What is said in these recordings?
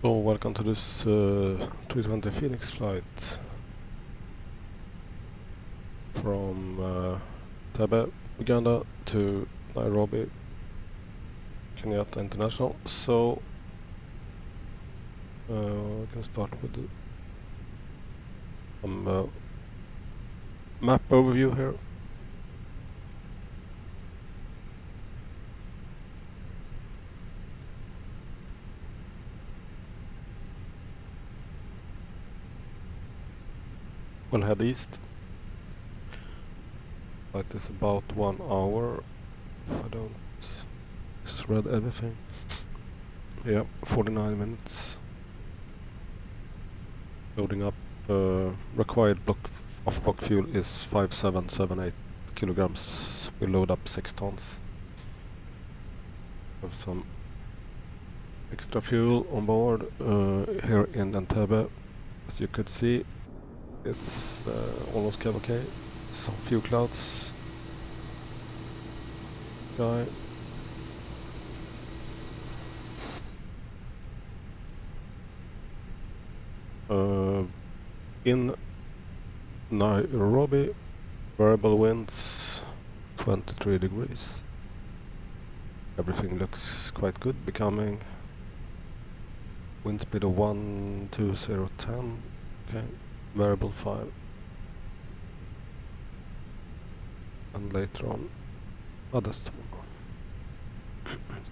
So welcome to this 320 Phoenix flight from Entebbe, Uganda to Nairobi, Kenyatta International. So we can start with some map overview here. We'll head east. Flight is about 1 hour. If I don't misread everything. Yeah, 49 minutes. Loading up. Required off-block fuel is 5778 kilograms. We load up 6 tons. Have some extra fuel on board here in Entebbe. As you could see, it's almost Hkjk. Some few clouds. Sky. In Nairobi, variable winds, 23 degrees. Everything looks quite good, becoming wind speed of 12010. Okay, variable 5. And later on, others.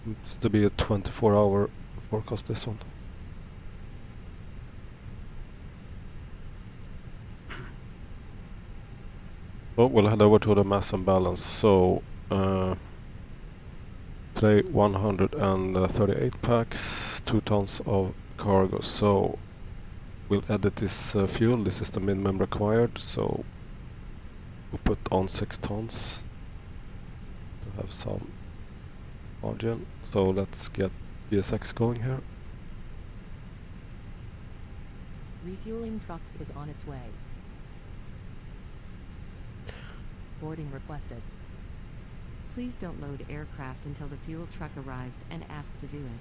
Seems to be a 24-hour forecast, this one. So we'll head over to the mass and balance. So today 138 packs, 2 tons of cargo. So we'll edit this fuel. This is the minimum required. So we'll put on 6 tons to have some margin. So let's get Gsx going here. Refueling truck is on its way. Boarding requested. Please don't load aircraft until the fuel truck arrives and ask to do it.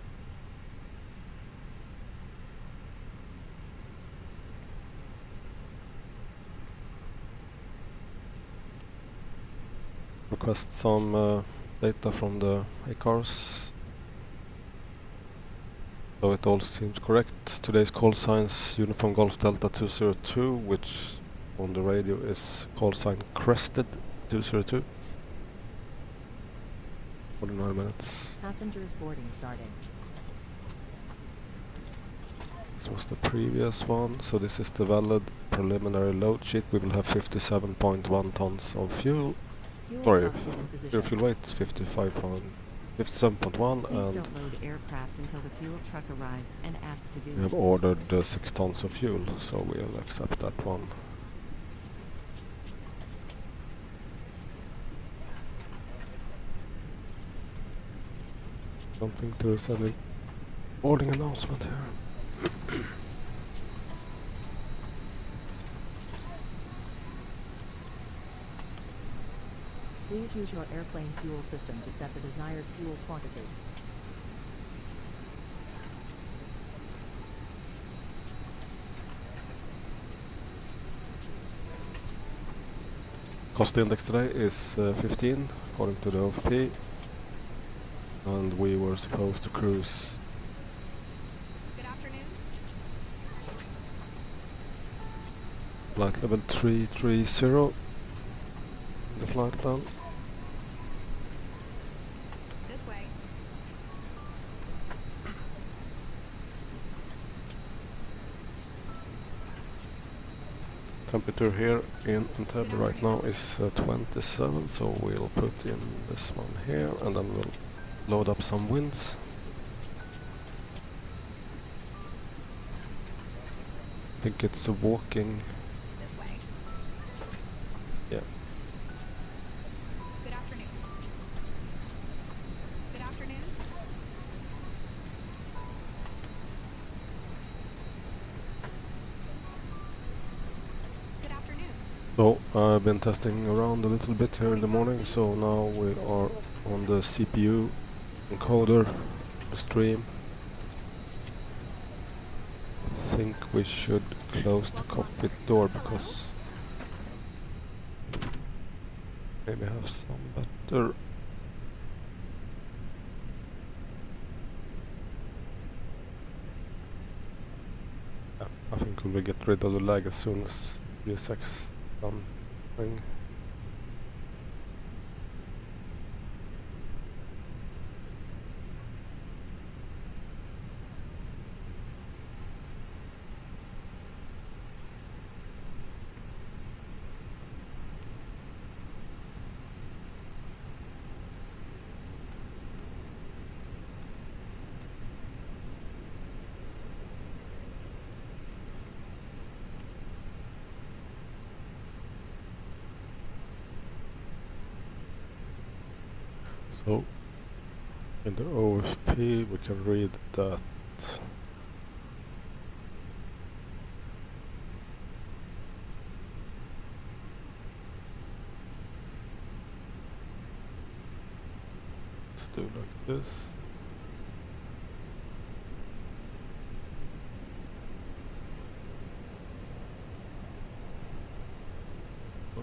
Request some data from the ACARS. So it all seems correct. Today's call signs Uniform Golf Delta 202, which on the radio is Callsign Crested 202. 49 minutes. Passengers boarding starting. This was the previous one, so this is the valid preliminary load sheet. We will have 57.1 tons of fuel. Sorry, your fuel weight is 57.1 Please and don't load aircraft until the fuel truck arrives and ask to do we have it. ordered 6 tons of fuel, so we'll accept that one. Don't think there is any boarding announcement here. Please use your airplane fuel system to set the desired fuel quantity. Cost index today is 15 according to the OFP, and we were supposed to cruise. Good afternoon. Flight level 330, the flight plan. This way. Temperature here in Entebbe right now is 27, so we'll put in this one here, and then we'll load up some winds. I think it's a walking. This way. Yeah. Good afternoon. Good afternoon. Good afternoon. So I've been testing around a little bit here in the morning, so now we are on the CPU encoder, the stream. think we should close the cockpit door because maybe have some better. Yeah, I think we will get rid of the lag as soon as Gsx done ring. So in the OFP we can read that let's do like this. So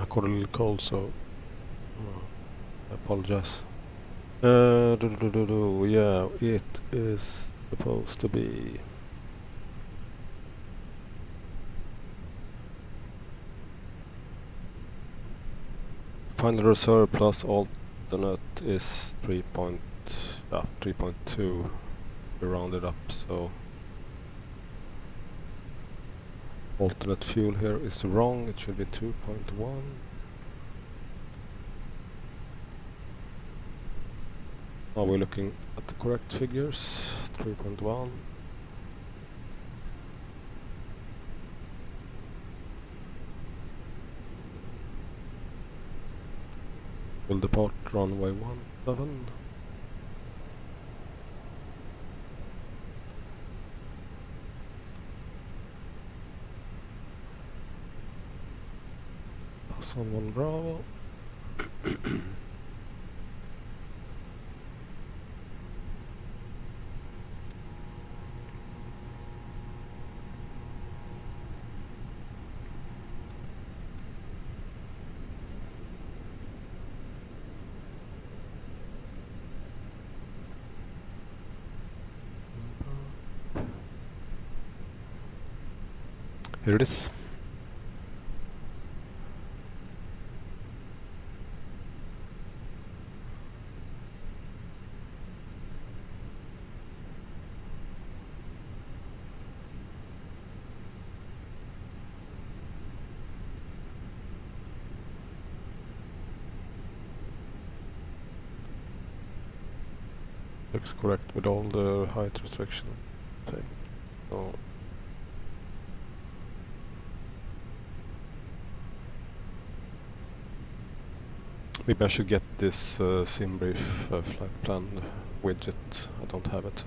I caught a little cold, so I apologize. Yeah, it is supposed to be final reserve plus alternate is 3.2. We rounded up, so alternate fuel here is wrong. It should be 2.1. Now we're looking at the correct figures. 3.1. Will depart runway 17. Pass on 1 Bravo. Here it is. Looks correct with all the height restriction thing. So maybe I should get this sim brief flight plan widget. I don't have it.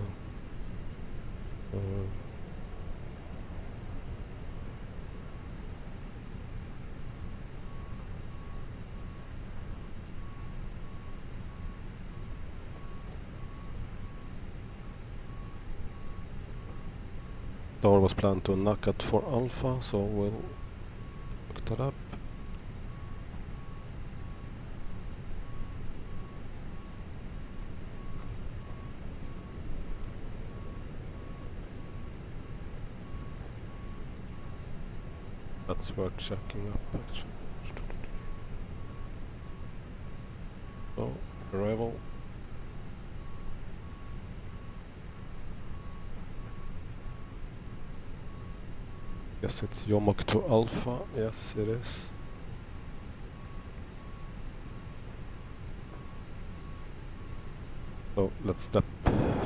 Door was planned to knock at 4 Alpha, so we'll look that up. That's worth checking up actually. So, arrival. Yes, it's Yomok to Alpha. Yes, it is. So let's step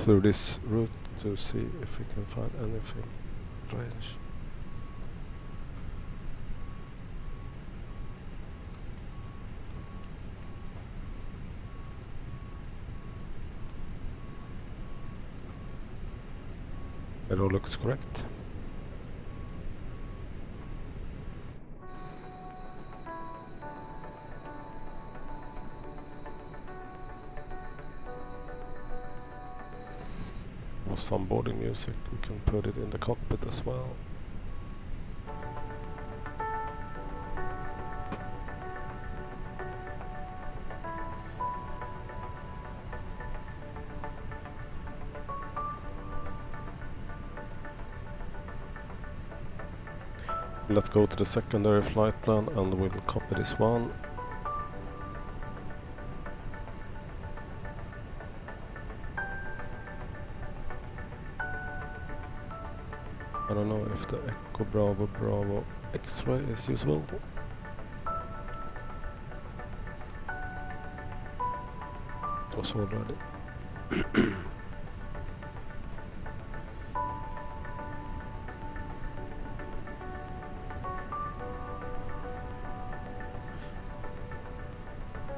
through this route to see if we can find anything strange. It all looks correct. Or some boarding music, we can put it in the cockpit as well. Let's go to the secondary flight plan and we'll copy this one. I don't know if the Echo Bravo Bravo X-ray is usable. It was already.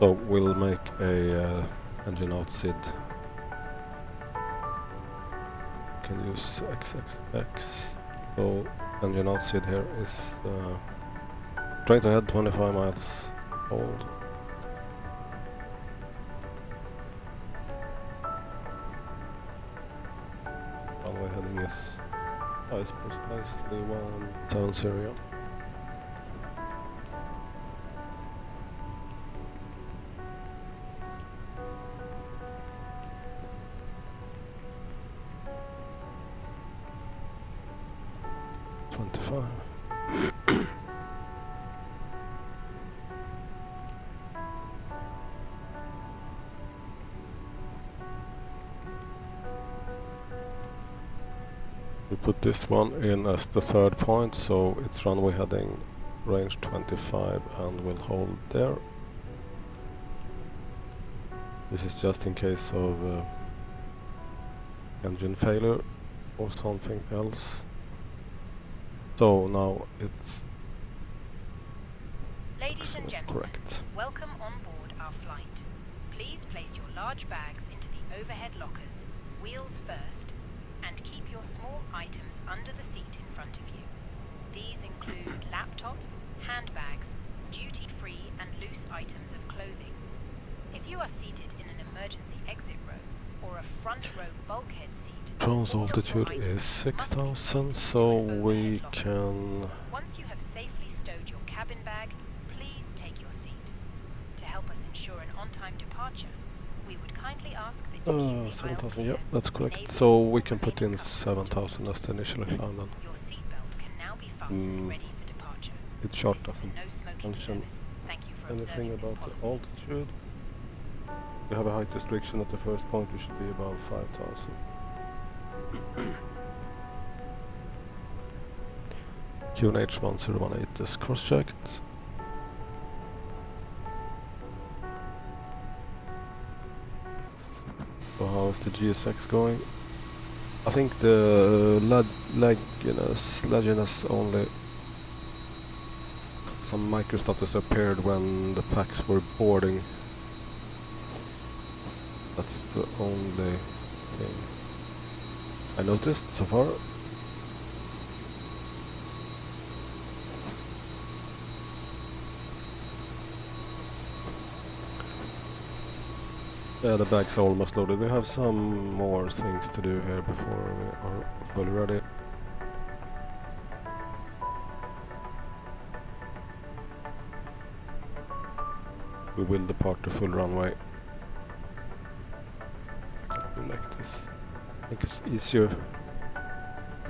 So we'll make a engine out SID. Can use XXX. So engine out SID here is straight ahead 25 miles old. Runway heading is precisely 170. We put this one in as the third point, so it's runway heading range 25 and will hold there. This is just in case of engine failure or something else. So now it's Ladies and gentlemen, correct. welcome on board our flight. Please place your large bags into the overhead lockers, wheels first, and keep your small items under the seat in front of you. These include laptops, handbags, duty-free and loose items of clothing. If you are seated in an emergency exit row or a front row bulkhead seat, Drone's all of your altitude items is must be 6,000, seated so into an we overhead locker. can... Once you have safely stowed your cabin bag, please take your seat. To help us ensure an on-time departure, we would kindly ask that you keep the aisle 7,000, clear, yeah, that's correct. enabling So all we can put remaining in customers to 7,000 as the initial climb then. Your seatbelt can now be fastened ready for departure. It's short This of is a no smoking mention service. Thank you for anything observing this about the policy. altitude. We have a height restriction at the first point, we should be above 5,000. QNH 1018 is cross-checked. So how is the GSX going? I think the lagginess only some microstatus appeared when the packs were boarding. That's the only thing I noticed so far. Yeah, the bags are almost loaded. We have some more things to do here before we are fully ready. We will depart the full runway. Like this. I think it's easier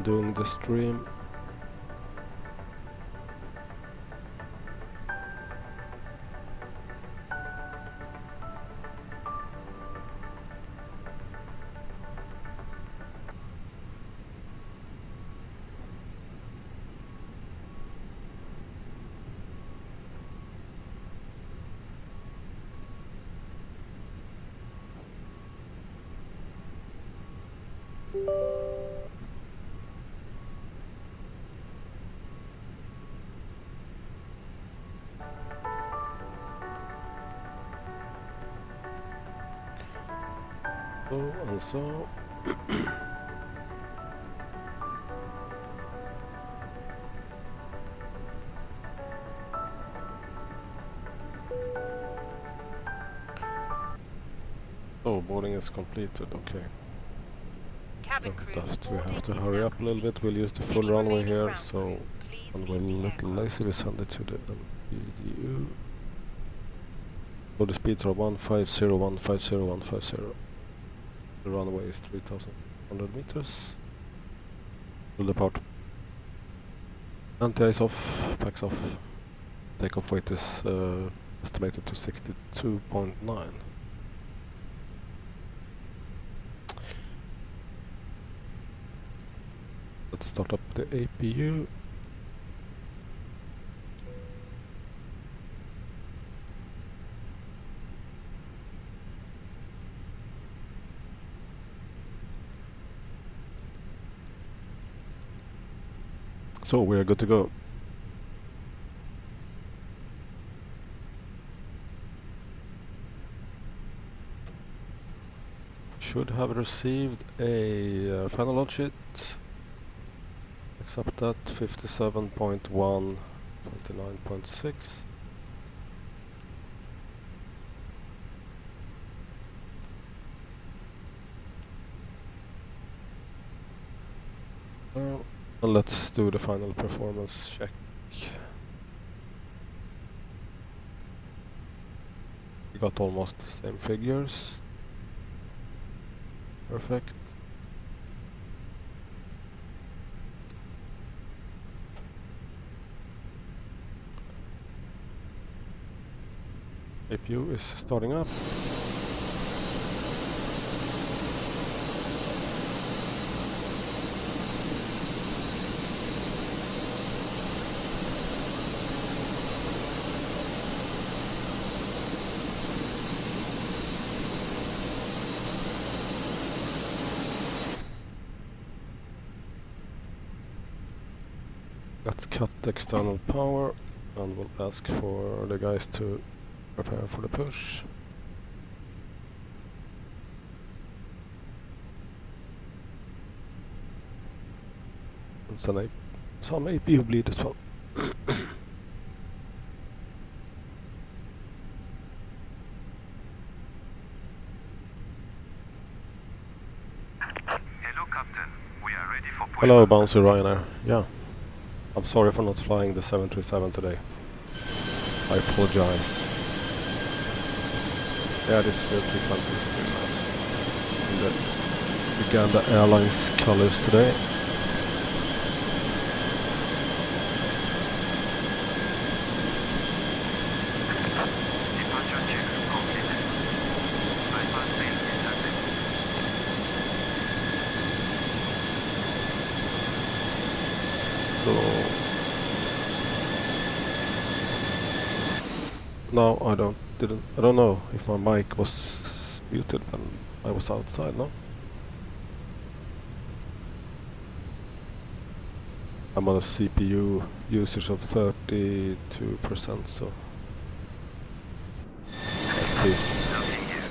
doing the stream. So and so. Oh, boarding is completed, okay. Cabin crew, Just we boarding have to is hurry now up a little bit. complete. We'll use the full Any runway remaining here, ground so crew, please and leave we're a the little lazy, aircraft. we send it to the MPDU. So the speeds are 150, 150, 150. The runway is 3,100 meters. We'll depart. Anti-ice off, packs off. Takeoff weight is estimated to 62.9. Let's start up the APU. So we're good to go. Should have received a final load sheet. Accept that 57.1, 29.6. And let's do the final performance check. We got almost the same figures. Perfect. APU is starting up. Let's cut the external power and we'll ask for the guys to prepare for the push. And some APU bleed as well. Hello, Captain. We are ready for push. Hello, Bouncy Ryanair. Yeah. I'm sorry for not flying the 737 today. I apologize. Yeah, this is A320 in the Uganda Airlines colors today. Departure checks completed. Bypass lane inserted. So no, I don't know if my mic was muted when I was outside, no? I'm on a CPU usage of 32%, so let's see. Nothing here.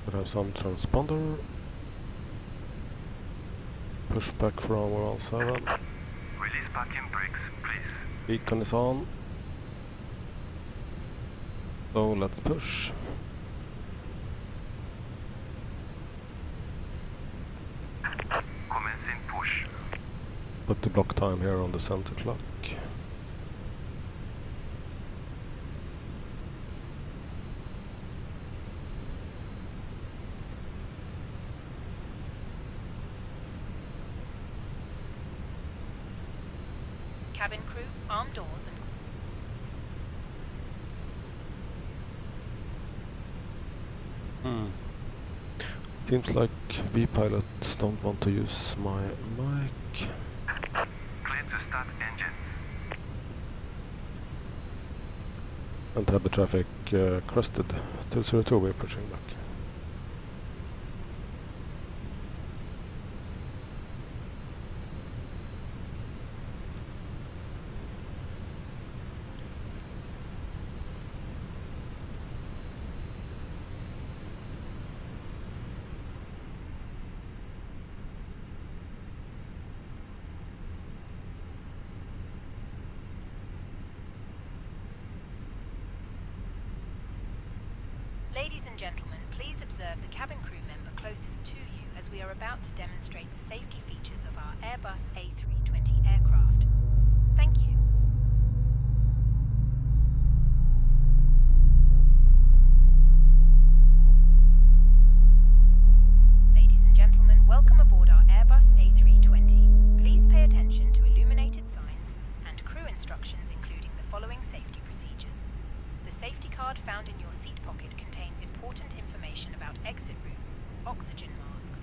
We have some transponder. Push back from 117. Release parking brakes, please. Beacon is on. So let's push. Commencing push. Put the block time here on the center clock. Cabin crew, arm doors and Seems like V-pilots don't want to use my mic. Clear to start engines. Entebbe traffic crested 202, we're pushing back. and gentlemen, please observe the cabin crew member closest to you as we are about to demonstrate the safety features of our Airbus A320 aircraft. Thank you. Ladies and gentlemen, welcome aboard our Airbus A320. Please pay attention to illuminated signs and crew instructions including the following safety procedures. The safety card found in your seat pocket contains important information about exit routes, oxygen masks,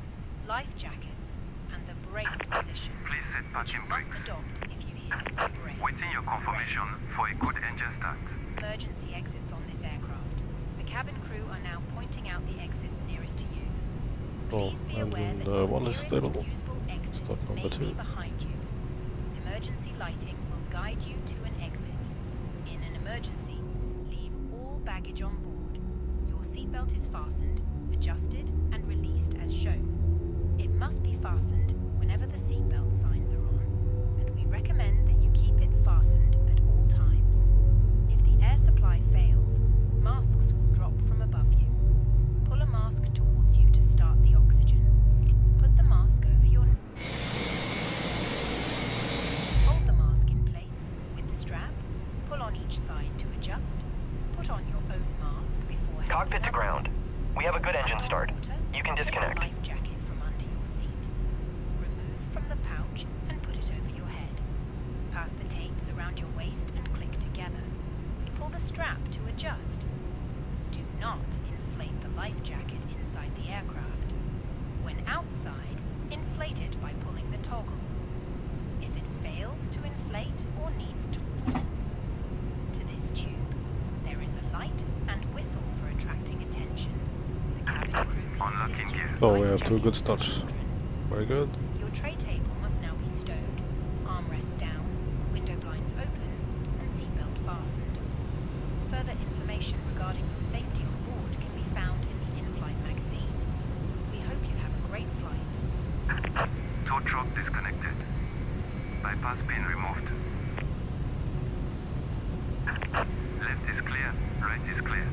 life jackets, and the brace position, Please set which you parking must brakes. adopt if you hear brace. Waiting your confirmation for a good engine start. Emergency exits on this aircraft. The cabin crew are now pointing out the exits nearest to you. Oh, Please be and aware that then your one is nearest still usable exit stop number may be 2. behind you. Emergency lighting will guide you to an exit. In an emergency, leave all baggage on board. Your seatbelt is fastened, adjusted, and released as shown. It must be fastened whenever the seatbelt signs are on, and we recommend that you keep it fastened at all times. If the air supply fails, masks will drop from above you. Pull a mask towards you to start the oxygen. Put the mask over your Hold the mask in place with the strap. Pull on each side to adjust. Put on your own mask before Cockpit to ground. We have a good engine start. You can disconnect. Take a life jacket from under your seat. Remove from the pouch and put it over your head. Pass the tapes around your waist and click together. Pull the strap to adjust. Do not inflate the life jacket inside the aircraft. When outside, inflate it by pulling the toggle. If it fails to inflate or needs to this tube, there is a light and whistle for attracting attention. The cabin crew can Unlocking assist you gear. with Oh, we life have 2 good jackets for starts. children. Very good. Your tray table must now be stowed, armrest down, window blinds open, and seatbelt fastened. Further information regarding your safety on board can be found in the in-flight magazine. We hope you have a great flight. Tow truck disconnected. Bypass pin removed. Left is clear, right is clear.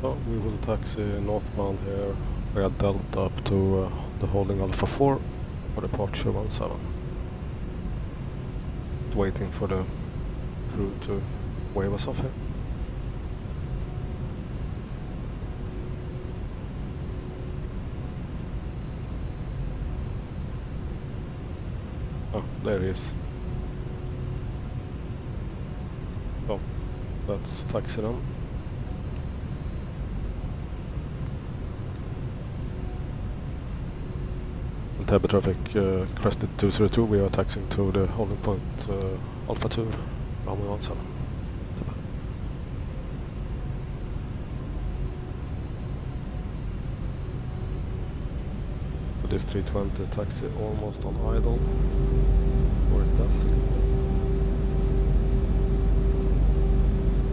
So we will taxi northbound here via Delta up to the holding Alpha 4 for departure 17. Waiting for the crew to wave us off here. Oh, there he is. So, let's taxi them. Entebbe traffic crested 202, we are taxiing to the holding point Alpha 2, Romeo 17. This 320 taxi almost on idle, or it does.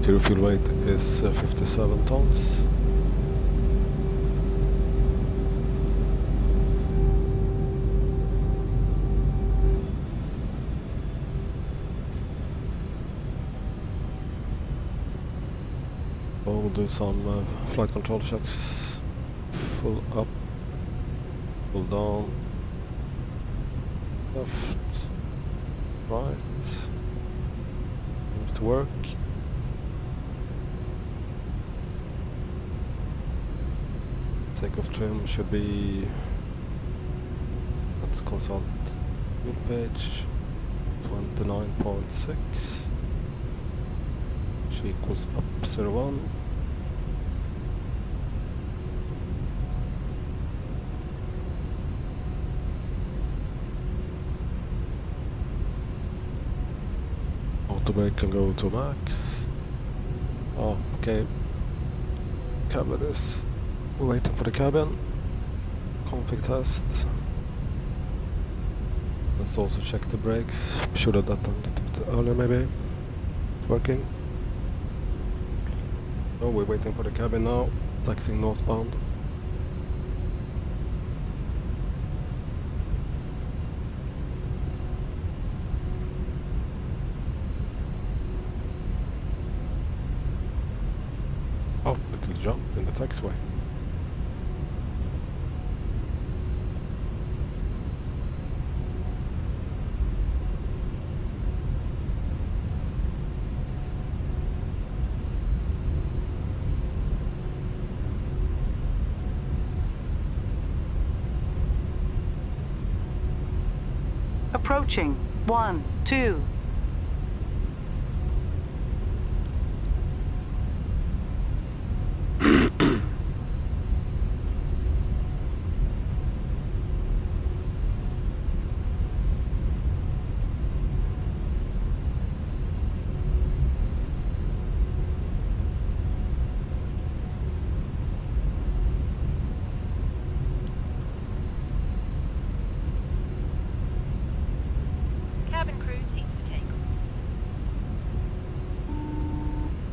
Zero fuel weight is 57 tons. We'll do some flight control checks. Full up, full down, left, right. Seems to work. Takeoff trim should be, let's consult fuel page, 29.6, which equals up 01. Auto brake can go to max. Oh, okay. Cabin is, we're waiting for the cabin. Config test. Let's also check the brakes. Should have done it a little bit earlier maybe. Working. Oh, we're waiting for the cabin now. Taxiing northbound. way. Approaching 1, 2. Cabin crew, seats for takeoff.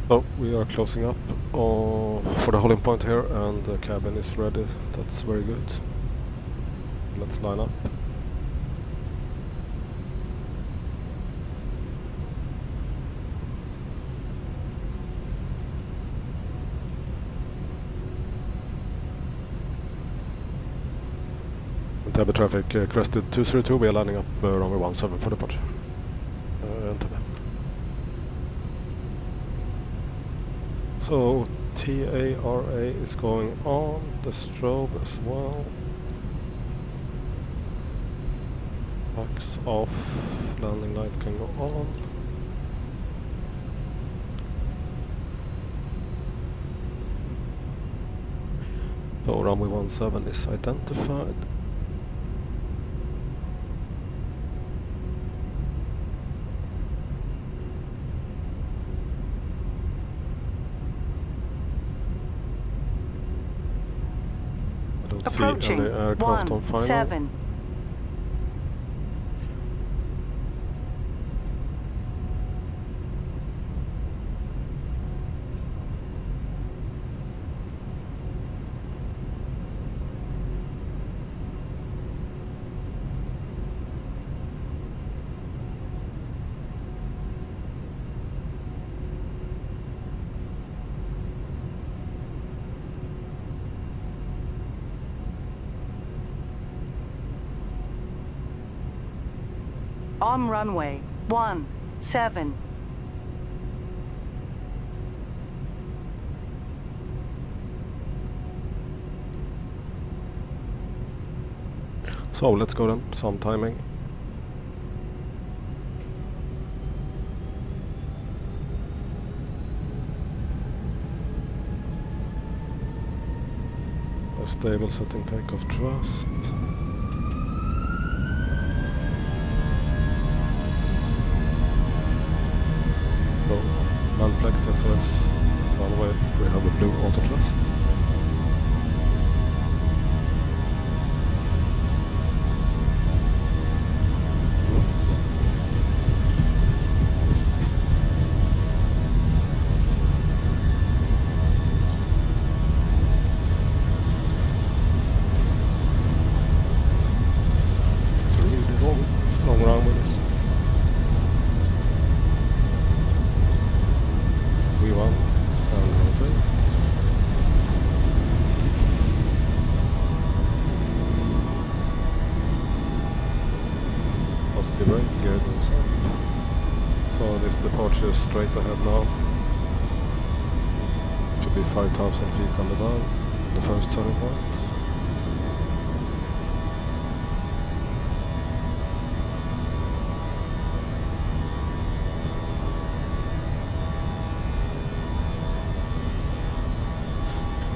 So we are closing up for the holding point here, and the cabin is ready. That's very good. Let's line up. Entebbe traffic crested 202. We are lining up runway 17 for departure. Entebbe. So TARA is going on, the strobe as well. Box off, landing light can go on. So runway 17 is identified. Approaching See any aircraft on 1, final. 7. On runway 17. So let's go then, some timing. A stable setting takeoff thrust. So, Manflex SOS runway, we have a blue auto thrust. Long runway. V1 and rotate. Positive right, gear goes up. So this departure is straight ahead now. Should be 5,000 feet on the bow, the first turning point.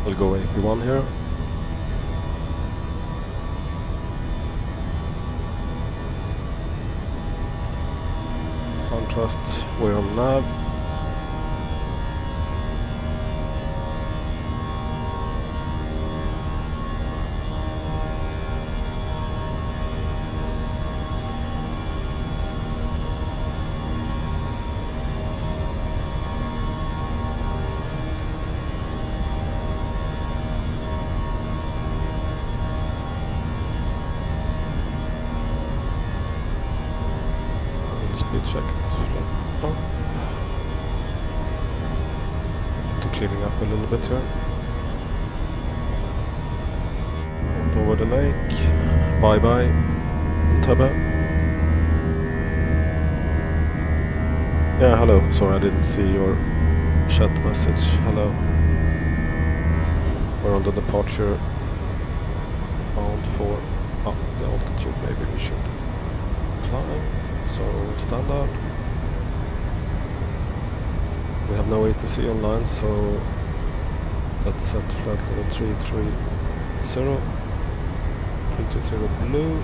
We'll go AP1 here. Contrast, we're on nav. Speed check. Oh. To cleaning up a little bit here. the lake. Bye bye, Entebbe. Yeah, hello. Sorry, I didn't see your chat message. Hello. We're on the departure bound for up the altitude. Maybe we should climb. So standard. We have no ATC online, so let's set flight level 330. 320 blue.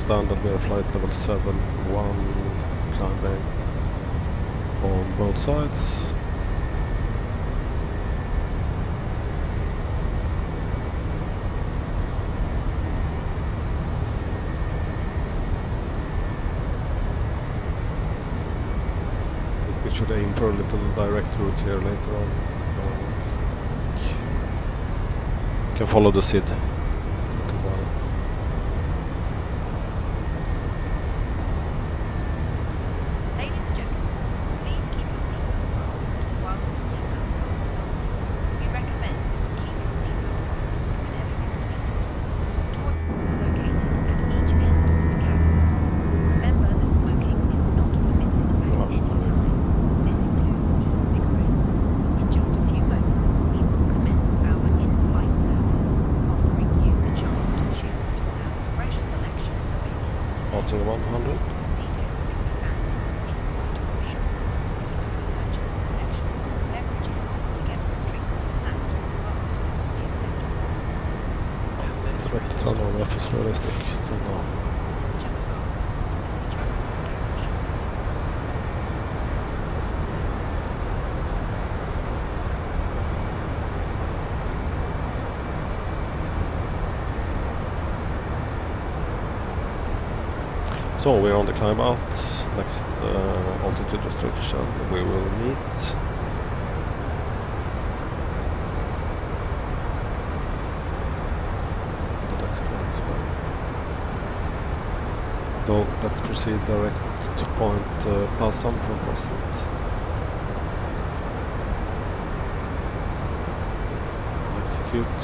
Standard, we are flight level 71, climbing on both sides. We should aim for a little direct route here later on. Can follow the SID. Ladies and gentlemen, please keep your seatbelt fastened whilst the seatbelt sign is on. We recommend keep your seatbelt fastened whenever you are seated. Toilets are located at each end of the cabin. Remember that smoking is not permitted at any time. This includes e-cigarettes. In just a few moments, we will commence our in-flight service, offering you the chance to choose from our fresh selection of aviation. Passing 100. Details can be found in the in-flight brochure. You can also purchase a selection of beverages together with drinks and snacks from the bar. We accept all Direct turn on FS realistic. Turn on. just ask as we travel together. So we're on the climb out. Next altitude restriction we will meet. The next one as well. So let's proceed direct to point Palsam from present. Execute.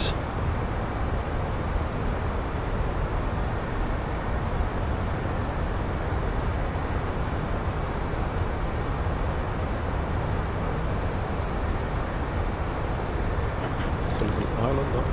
It's a little island now.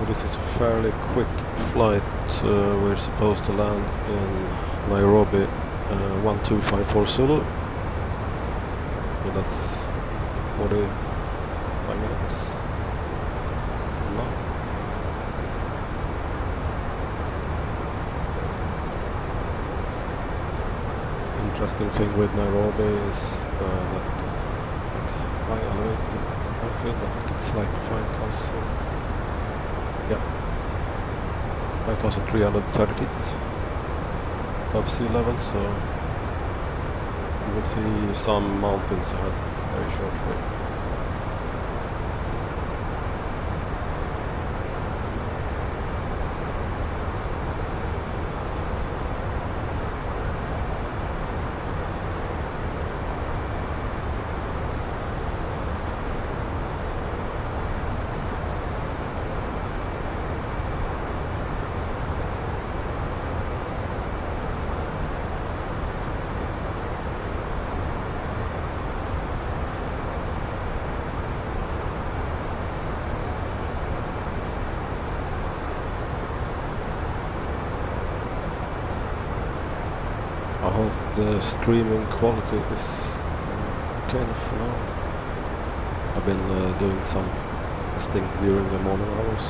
This is a fairly quick flight. We're supposed to land in Nairobi 1254 Zulu. So that's 45 minutes from now. Interesting thing with Nairobi is that it's high elevated airfield. I think it's like 5,000. Yeah, 5,330 feet above sea level, so you will see some mountains ahead very shortly. I hope the streaming quality is okay enough for now. I've been doing some testing during the morning hours.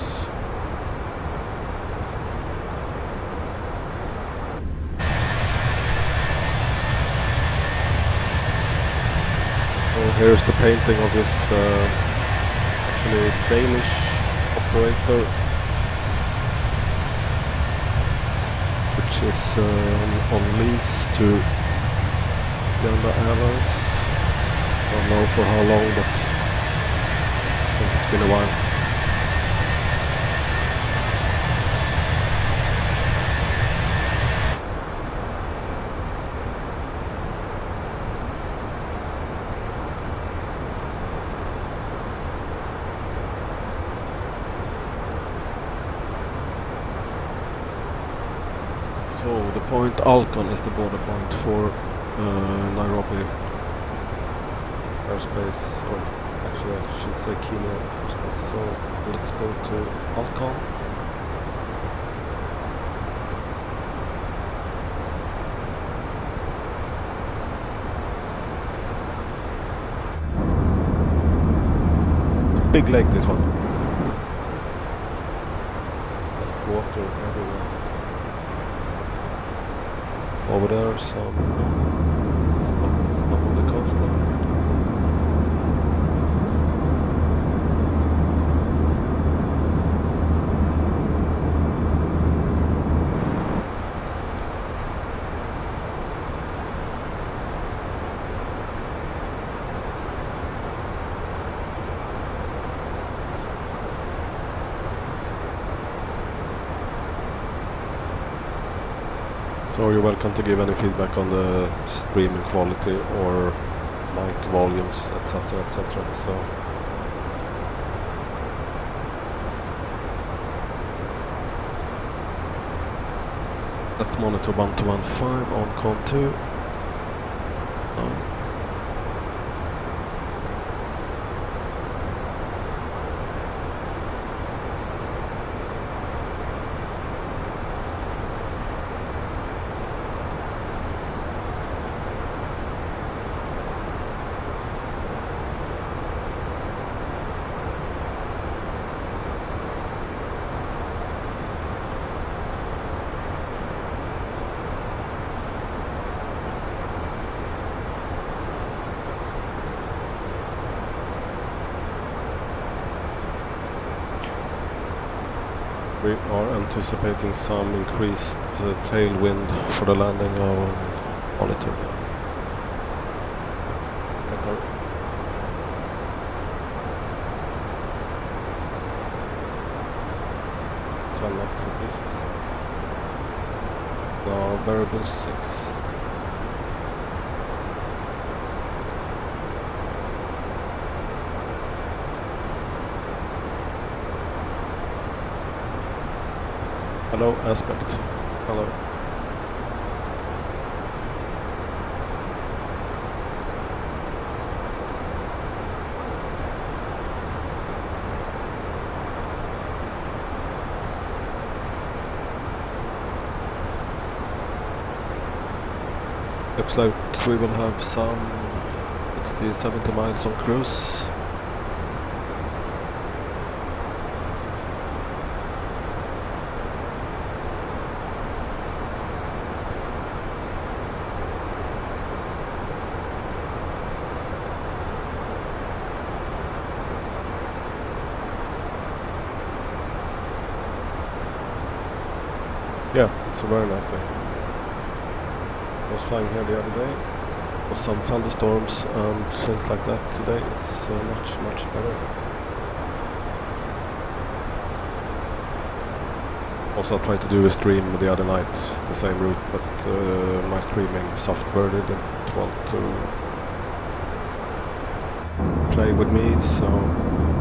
So here's the painting of this actually Danish operator, which is on lease to Uganda Airlines. Don't know for how long, but I think it's been a while. So the point Alcon is the border point for Nairobi airspace, or actually I should say Kenya airspace. So let's go to Alcon. It's a big lake, this one. There's water everywhere. Over there, some on the coastline. So you're welcome to give any feedback on the streaming quality or mic volumes, etc, etc. So let's monitor 1215 on con 2. We are anticipating some increased tailwind for the landing of monitor. Echo. 12 knots at least. Now variable 6. Hello, aspect. Hello. Looks like we will have some 60-70 miles on cruise. Yeah, it's a very nice day. I was flying here the other day. There was some thunderstorms and things like that. Today it's much better. Also I tried to do a stream the other night, the same route, but my streaming software didn't want to play with me, so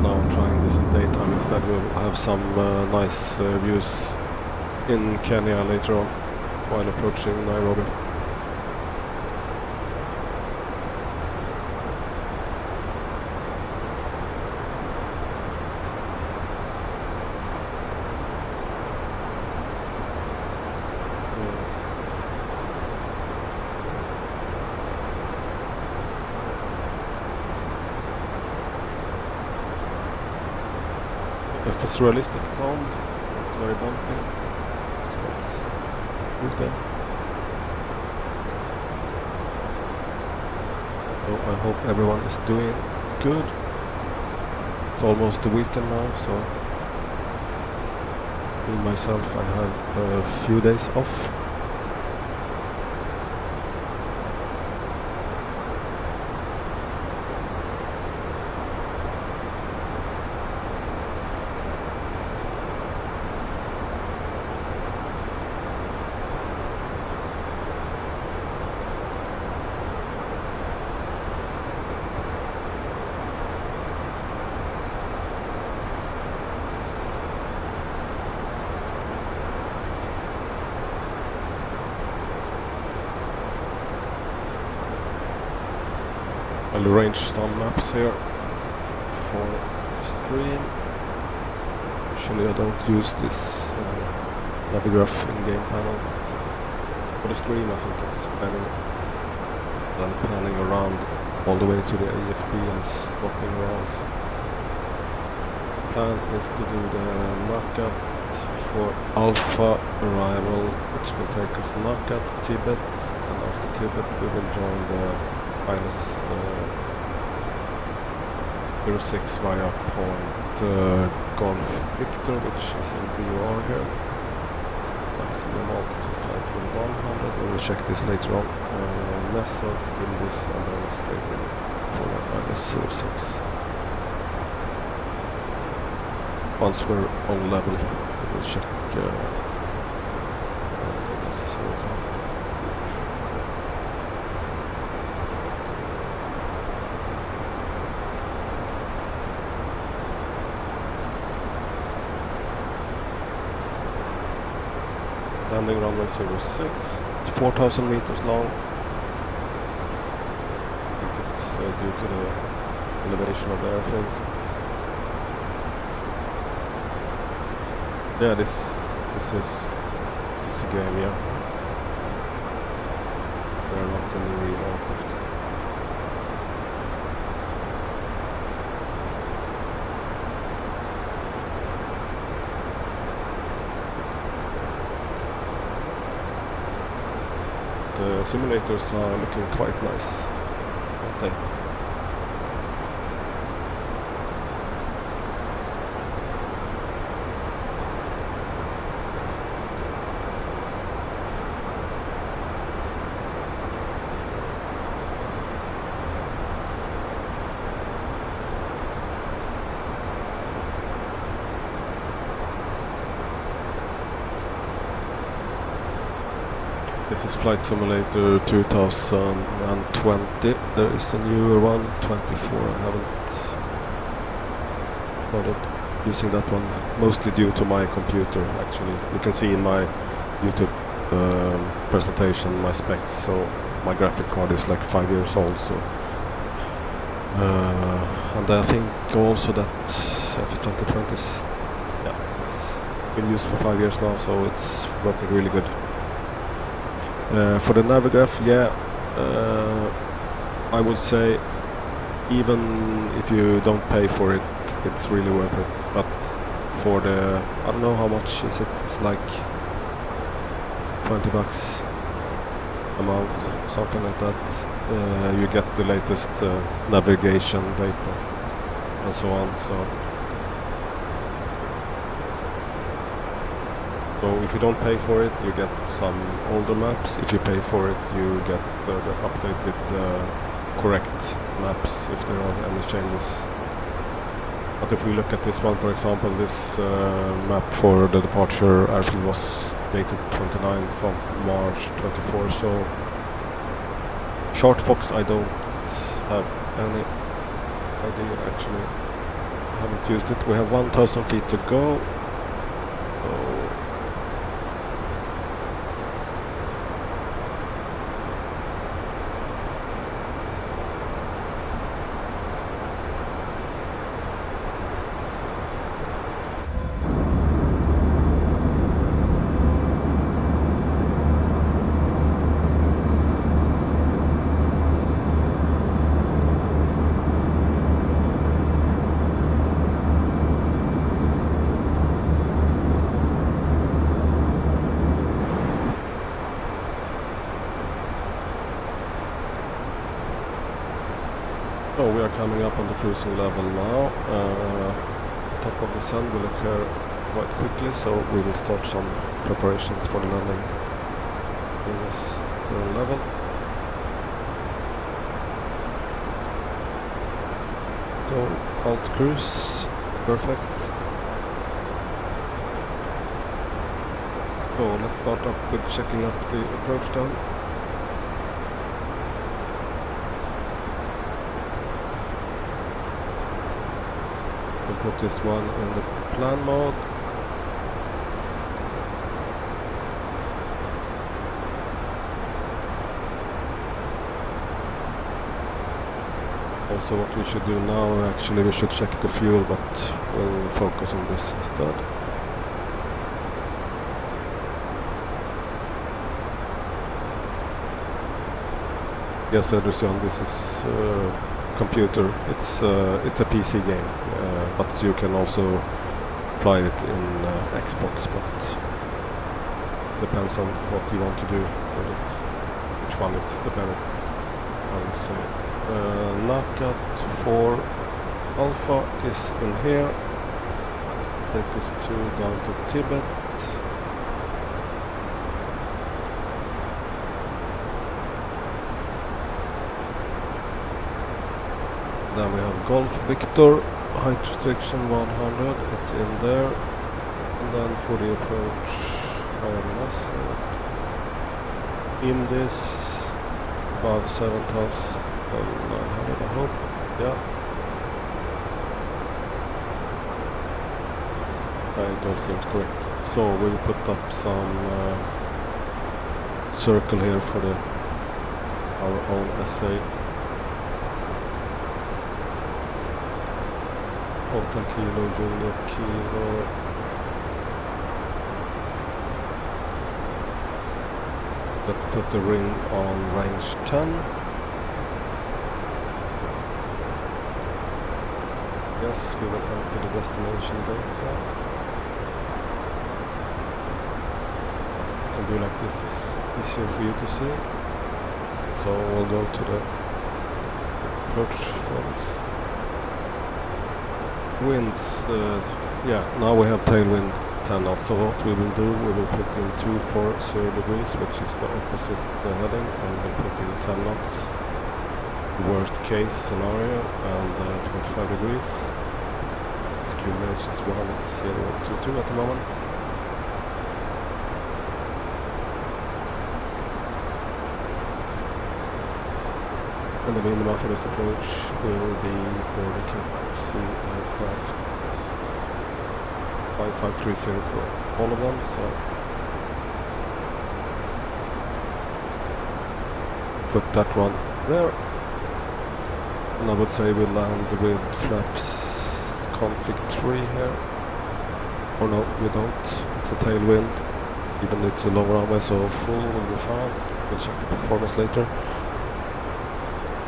now I'm trying this in daytime instead. We'll have some nice views in Kenya later on while approaching Nairobi. If it's realistic sound, not very bumpy. Good there. So I hope everyone is doing good. It's almost the weekend now, so me myself, I have a few days off. I'll arrange some maps here for stream. Usually I don't use this Navigraph in-game panel. For the stream I think it's better than panning around all the way to the AFB and swapping around. Plan is to do the knockout for Alpha arrival, which will take us knockout Tibet, and after Tibet we will join the minus 06 via point Golf Victor, which is in BUR here. Maximum altitude flight will 100. We will check this later on. Nessa in this and then straight in for minus 06. Once we're on level, we will check landing runway 06, it's 4,000 meters long. I think it's due to the elevation of the airfield. Yeah, this is a game, yeah. They're not in the real aircraft. The simulators are looking quite nice, aren't they? This is Flight Simulator 2020. There is a newer one, 24. I haven't bothered using that one, mostly due to my computer actually. You can see in my YouTube presentation my specs, so my graphic card is like 5 years old. So, and I think also that FS2020 is, yeah, it's been used for 5 years now, so it's working really good. For the Navigraph, yeah, I would say even if you don't pay for it, it's really worth it. But for the, I don't know how much is it, it's like $20 a month, something like that. You get the latest navigation data and so on. So if you don't pay for it, you get some older maps. If you pay for it, you get the updated, correct maps if there are any changes. But if we look at this one, for example, this map for the departure airfield was dated 29th of March 24. So Short Fox, I don't have any idea actually. I haven't used it. We have 1,000 feet to go. we are coming up on the cruising level now. Top of the sun will occur quite quickly, so we will start some preparations for the landing in this level. So alt cruise, perfect. So let's start up with checking up the approach down. We'll put this one in the plan mode. Also what we should do now, actually we should check the fuel, but we'll focus on this instead. Yes, Edison, this is computer. It's a PC game, but you can also play it in Xbox, but depends on what you want to do with it, which one it's dependent on. So Nakat 4 Alpha is in here. Take us down to Tibet. Then we have Golf Victor, height restriction 100, it's in there. And then for the approach, IMS. In this, about 7,900 I hope, yeah. It all seems correct. So we will put up some circle here for our own essay. Hotel Kilo, Juliet Kilo. Let's put the ring on range 10. Yes, we will enter the destination data. You can do like this, is easier for you to see. So we'll go to the approach phase. Winds, yeah, now we have tailwind 10 knots, so what we will do, we will put in 240 degrees, which is the opposite heading, and we'll put in 10 knots, worst case scenario, and 25 degrees. QMH is 1022 at the moment. And the minimum for this approach will be for the Cat aircraft 5530 for all of them, so put that one there. And I would say we land with flaps config 3 here. Or no, we don't. It's a tailwind. Even if it's a low runway, so full will be fine. We'll check the performance later.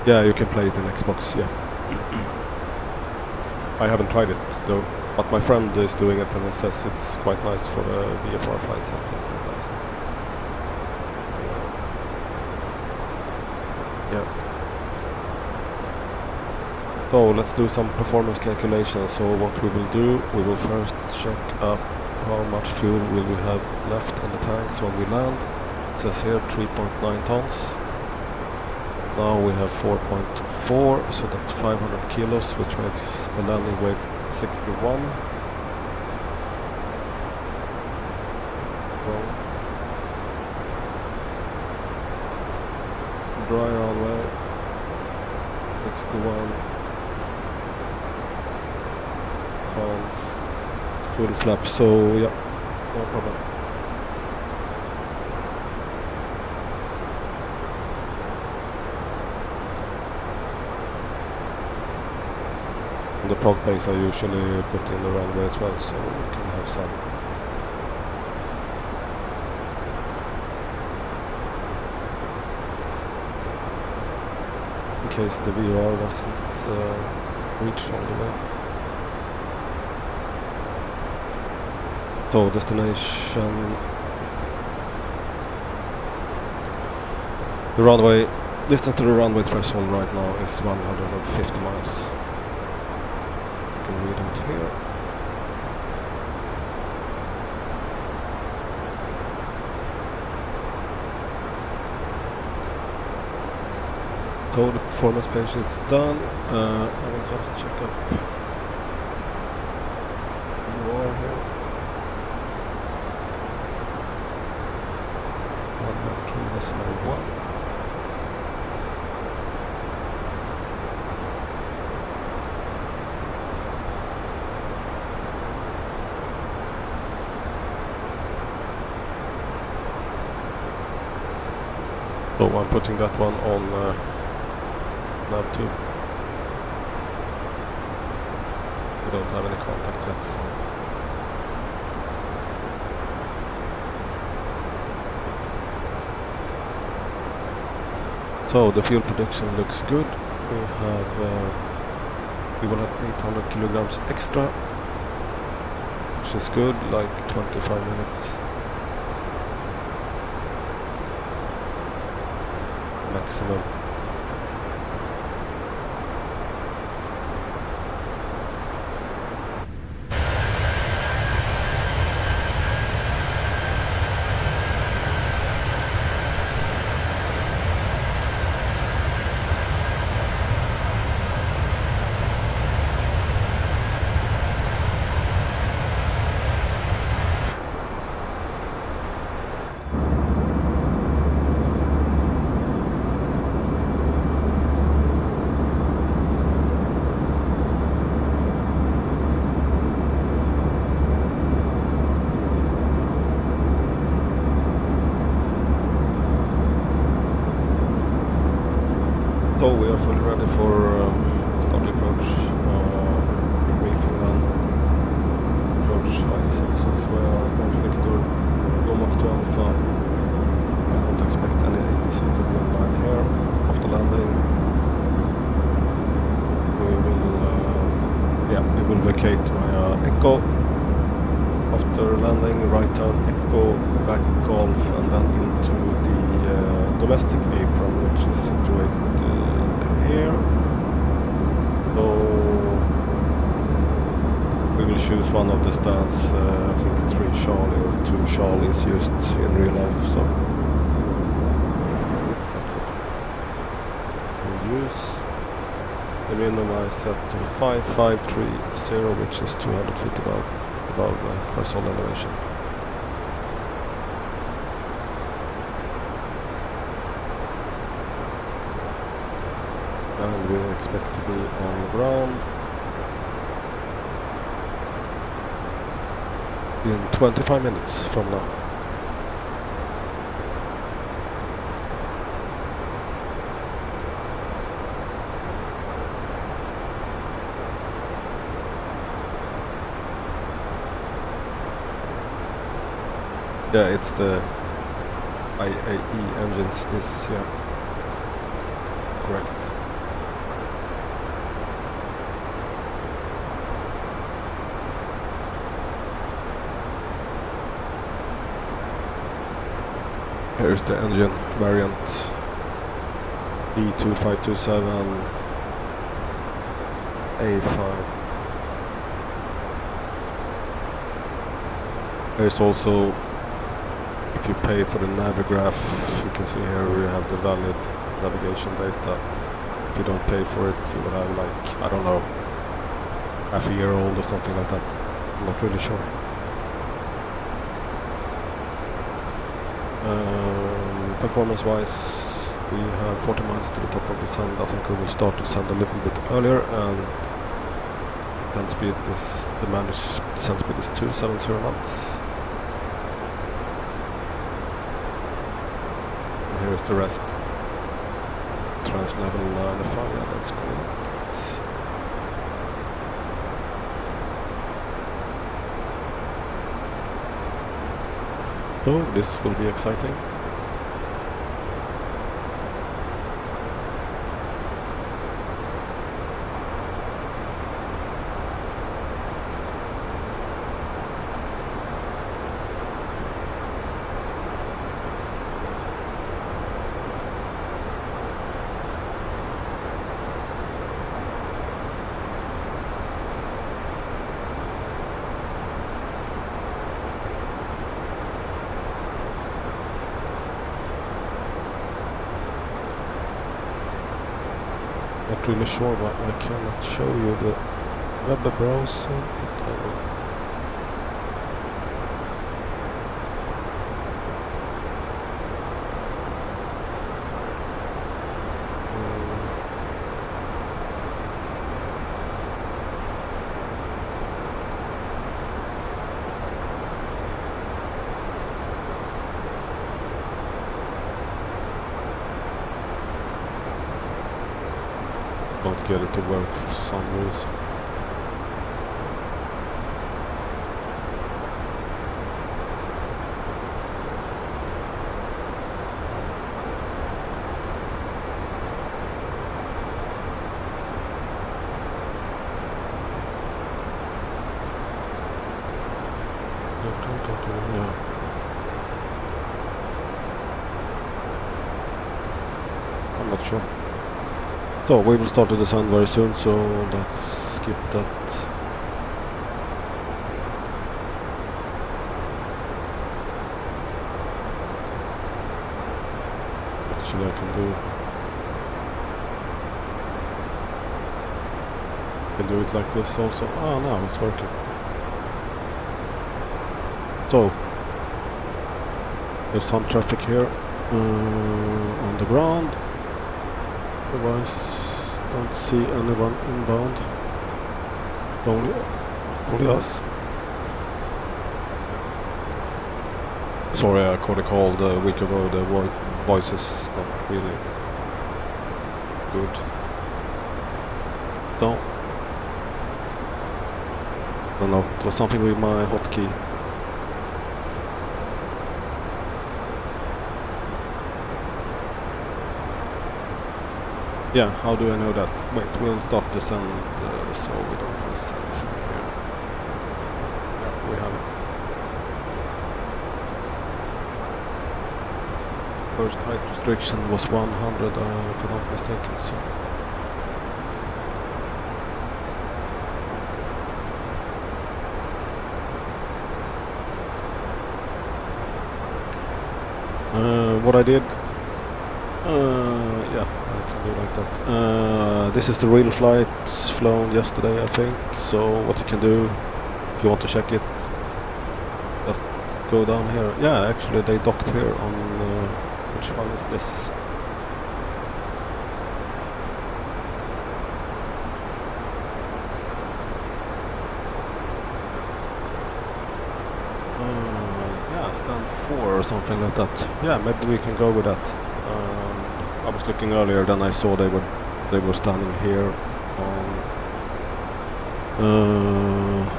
Yeah, you can play it in Xbox, yeah. I haven't tried it though, but my friend is doing it and he says it's quite nice for the VFR flights and things like that. Yeah. So let's do some performance calculations. So what we will do, we will first check up how much fuel will we have left in the tanks when we land. It says here 3.9 tons. Now we have 4.4, so that's 500 kilos, which makes the landing weight 61. Dry runway 61 tons, full flap, so yeah, no problem. The prog base I usually put in the runway as well, so we can have some. In case the VR doesn't reach all the way. So destination, the runway Distance to the runway threshold right now is 150 miles. You can read it here. So the performance page is done. I will just check up more here. One. So I'm putting that one on nav 2. We don't have any contact yet. So the fuel production looks good. We will have 800 kilograms extra, which is good, like 25 minutes maximum. So we are fully ready for start approach. Briefing on approach I-76 via Golf Victor, Lomok to Alpha. I don't expect any ATC to be online here. After landing, we will vacate via Echo. After landing, right turn Echo, back Golf, and then into the domestic apron, which is situated here. So we will choose one of the stands. I think 3 Charlie or 2 Charlie is used in real life. So we'll use the minimum I set to 5530, which is 200 feet above the horizontal elevation. And we expect to be on ground in 25 minutes from now. Yeah, it's the IAE engines, this, yeah, correct. Here's the engine variant E2527 A5. There's also, if you pay for the Navigraph, you can see here we have the valid navigation data. If you don't pay for it, you will have, like, I don't know, half a year old or something like that. I'm not really sure. Performance-wise, we have 40 miles to the top of the sand. I think we will start to send a little bit earlier, and descent speed is, the managed descent speed is 270 knots. And here is the rest. Translevel 95, yeah, that's cool. So this will be exciting. not really sure why I cannot show you the web browser, but I will. Don't get it to work for some reason. Yeah. I'm not sure. So we will start the design very soon, so let's skip that. Actually I can do it like this also. Ah, now it's working. So there's some traffic here on the ground. Otherwise, don't see anyone inbound. Only us. Sorry, I caught a call a week ago. The voice is not really good. No. Don't know. It was something with my hotkey. Yeah, how do I know that? Wait, we'll stop this and so we don't miss anything here. Yeah, we have it. First height restriction was 100, if I'm not mistaken, so. What I did, yeah, I can do like that. This is the real flight flown yesterday, I think. So what you can do, if you want to check it, just go down here. Yeah, actually they docked here on, which one is this? Or something like that. Yeah, maybe we can go with that. I was looking earlier, then I saw they were standing here on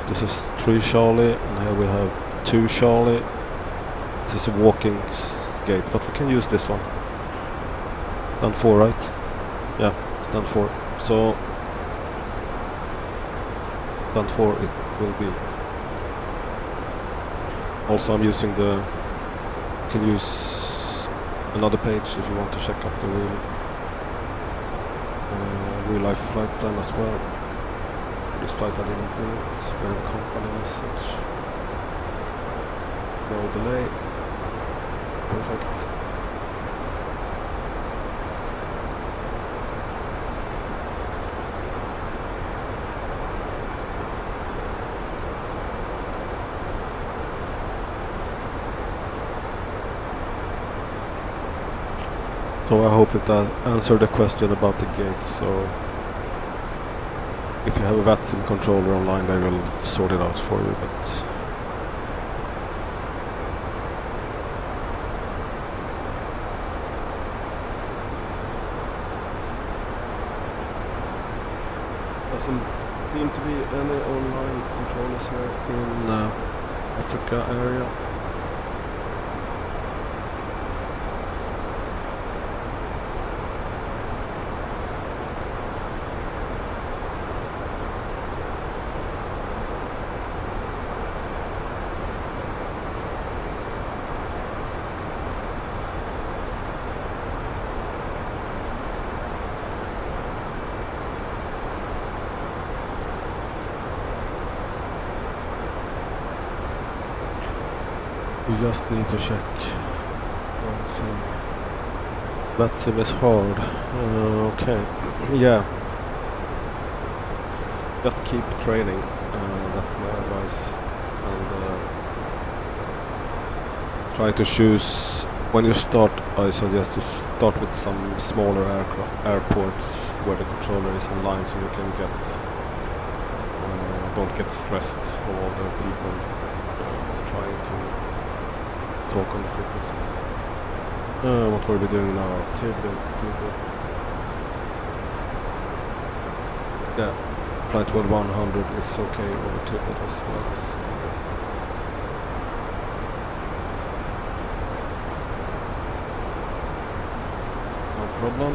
this is 3 Charlie and here we have 2 Charlie. This is a walking gate, but we can use this one. Stand 4, right? Yeah, stand 4. So stand 4 it will be. Also I'm using the. You can use another page if you want to check out the real life flight plan as well. This flight I didn't do it. We have company message. No delay. Perfect. So I hope it answered the question about the gate. So if you have a Vatsim controller online, they will sort it out for you. But doesn't seem to be any online controllers here in Africa area. We just need to check one thing. Vatsim is hard. Okay, yeah. just keep training, that's my advice, and try to choose, when you start, I suggest to start with some smaller airports where the controller is online, so you can get, don't get stressed of all the people trying to talk on the frequency. What were we doing now? Entebbe. Yeah, flight 100 is okay over Entebbe as well. No problem.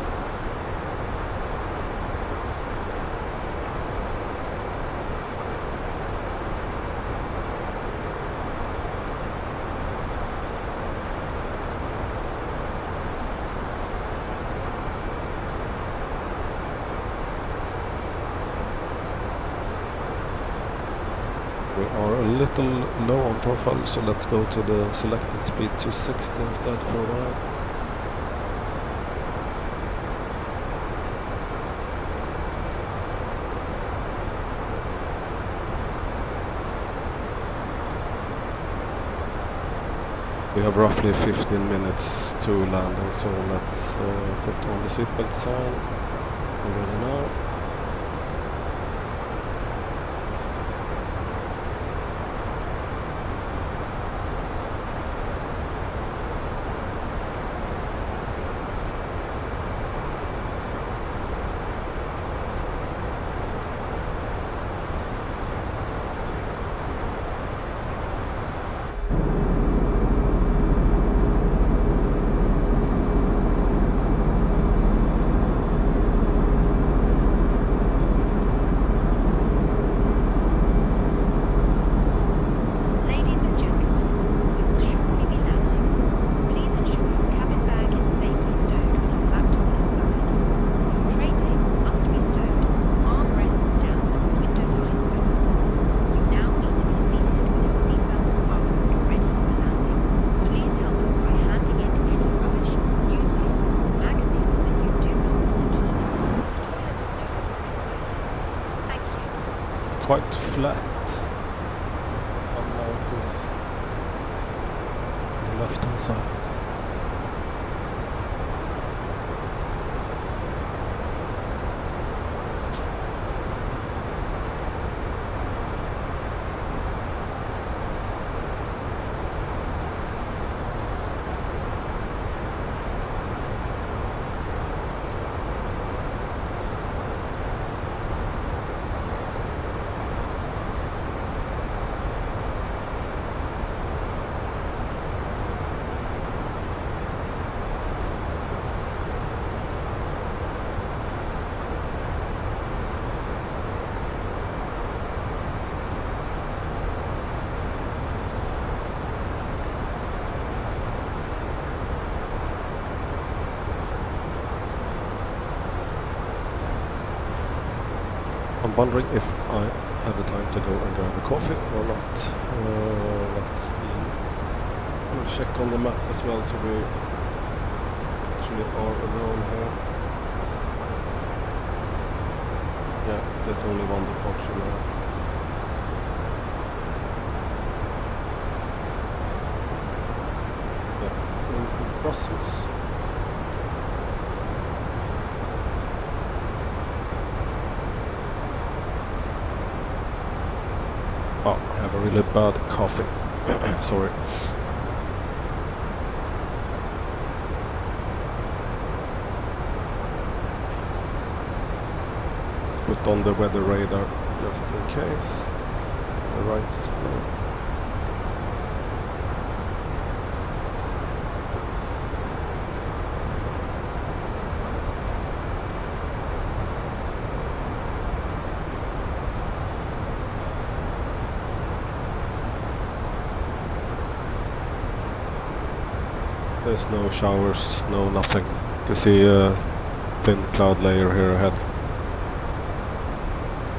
We are a little low on profile, so let's go to the selected speed 260 instead for a while. We have roughly 15 minutes to landing, so let's put on the seatbelt sign already now. Ladies and gentlemen, we will shortly be landing. Please ensure your cabin bag is safely stowed with your laptop inside. Your tray table must be stowed, armrests down and window blinds open. You now need to be seated with your seatbelt fastened ready for landing. Please help us by handing in any rubbish, newspapers or magazines that you do not want to keep. Thank you. It's quite flat. On the left hand side. I'm wondering if I have the time to go and grab a coffee or not. Let's see. We'll check on the map as well, so we actually are alone here. Yeah, there's only one departure now. Yeah, going from Brussels. Oh, I have a really bad coffee. Sorry. Put on the weather radar just in case. The right display. There's no showers, no nothing. You see a thin cloud layer here ahead.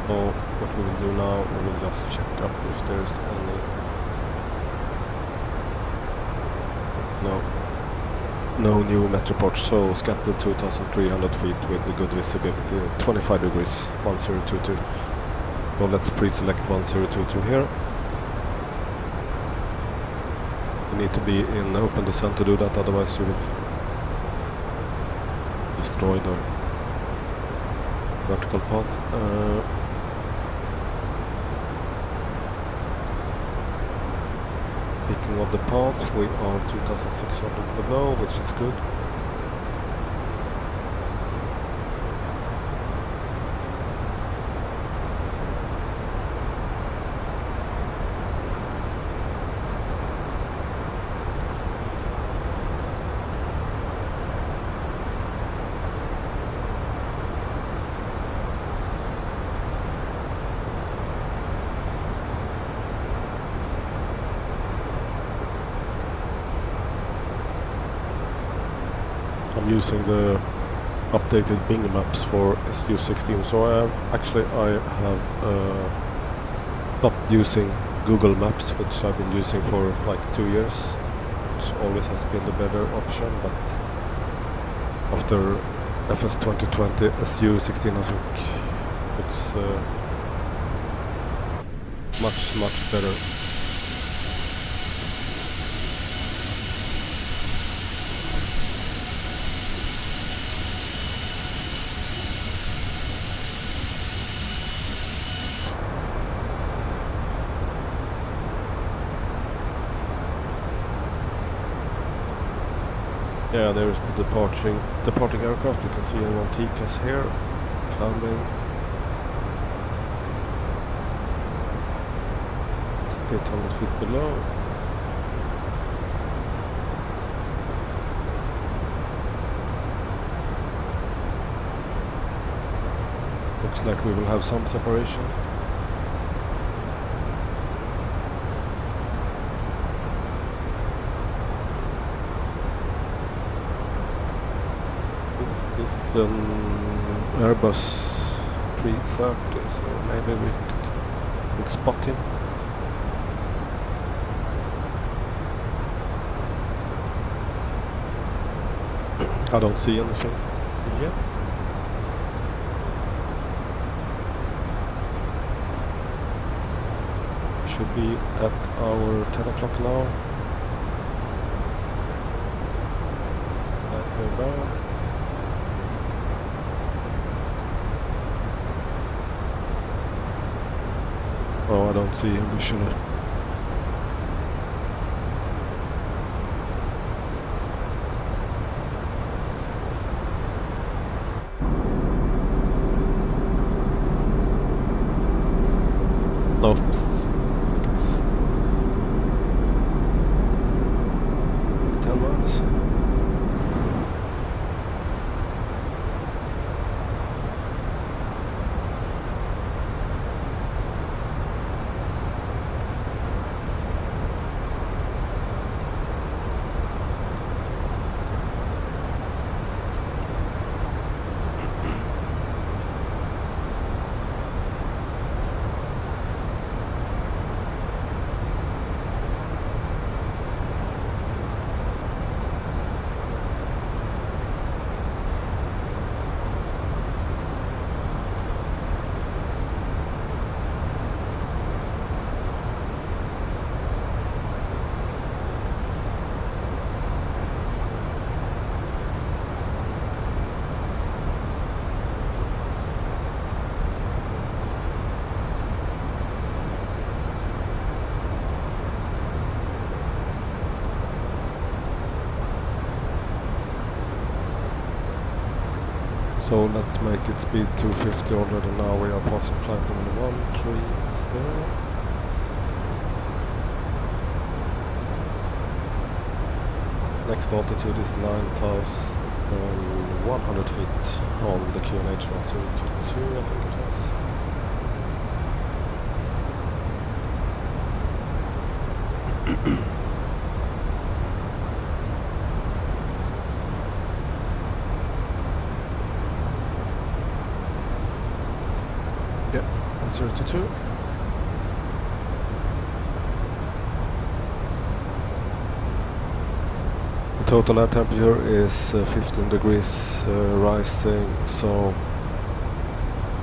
So what we will do now, we will just check up if there's any... No new Metroport, so scattered 2,300 feet with the good visibility, 25 degrees, 1022. So let's pre-select 1022 here. You need to be in open descent to do that, otherwise you will destroy the vertical path. Speaking of the path, we are 2600 below, which is good. I'm using the updated Bing maps for SU16, so I have stopped using Google Maps, which I've been using for like 2 years, which always has been the better option, but after FS2020 SU16 I think it's much better. Yeah, there's the departing aircraft. You can see Hkjk here, climbing. It's 800 feet below. Looks like we will have some separation. Airbus 330, so maybe we could spot him. I don't see anything yet. Should be at our 10 o'clock now. Let's go down. Oh, I don't see him visually. No, it's 10 miles. So let's make it speed 250 already now. We are passing flight number 130. Next altitude is 9,100 feet on the QNH 1022, I think it was. Yeah, 32. The total air temperature is 15 degrees rising, so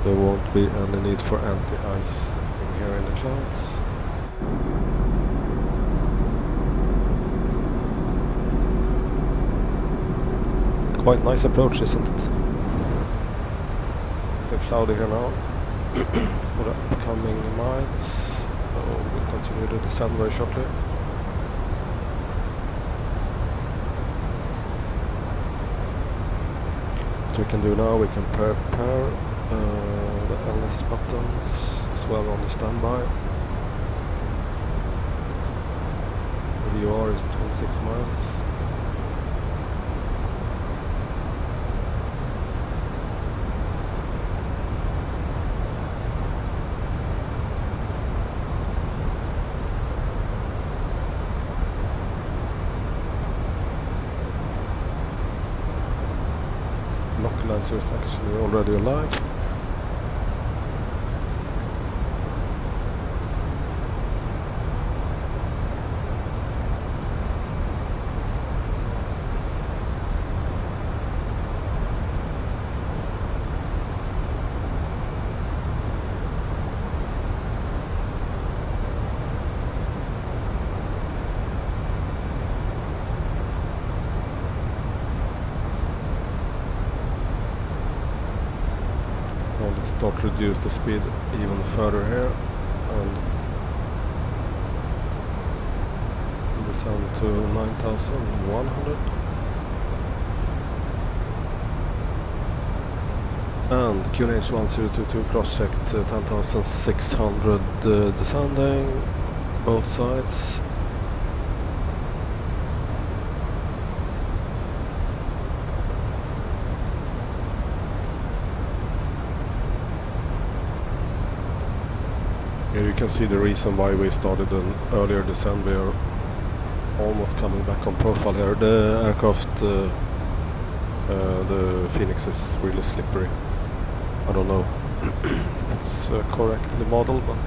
There won't be any need for anti-ice in here in the clouds. Quite nice approach, isn't it? It's cloudy here now for the upcoming miles. So we'll continue to descend very shortly. What we can do now, we can prepare the LS buttons as well on the standby. The VOR is 26 miles. Localizer is actually already alive. Start to reduce the speed even further here and descend to 9,100 and QNH1022 cross-checked 10,600 descending both sides. Here you can see the reason why we started an earlier descent. We are almost coming back on profile here. The aircraft, the Fenix is really slippery. I don't know if it's correctly modeled, but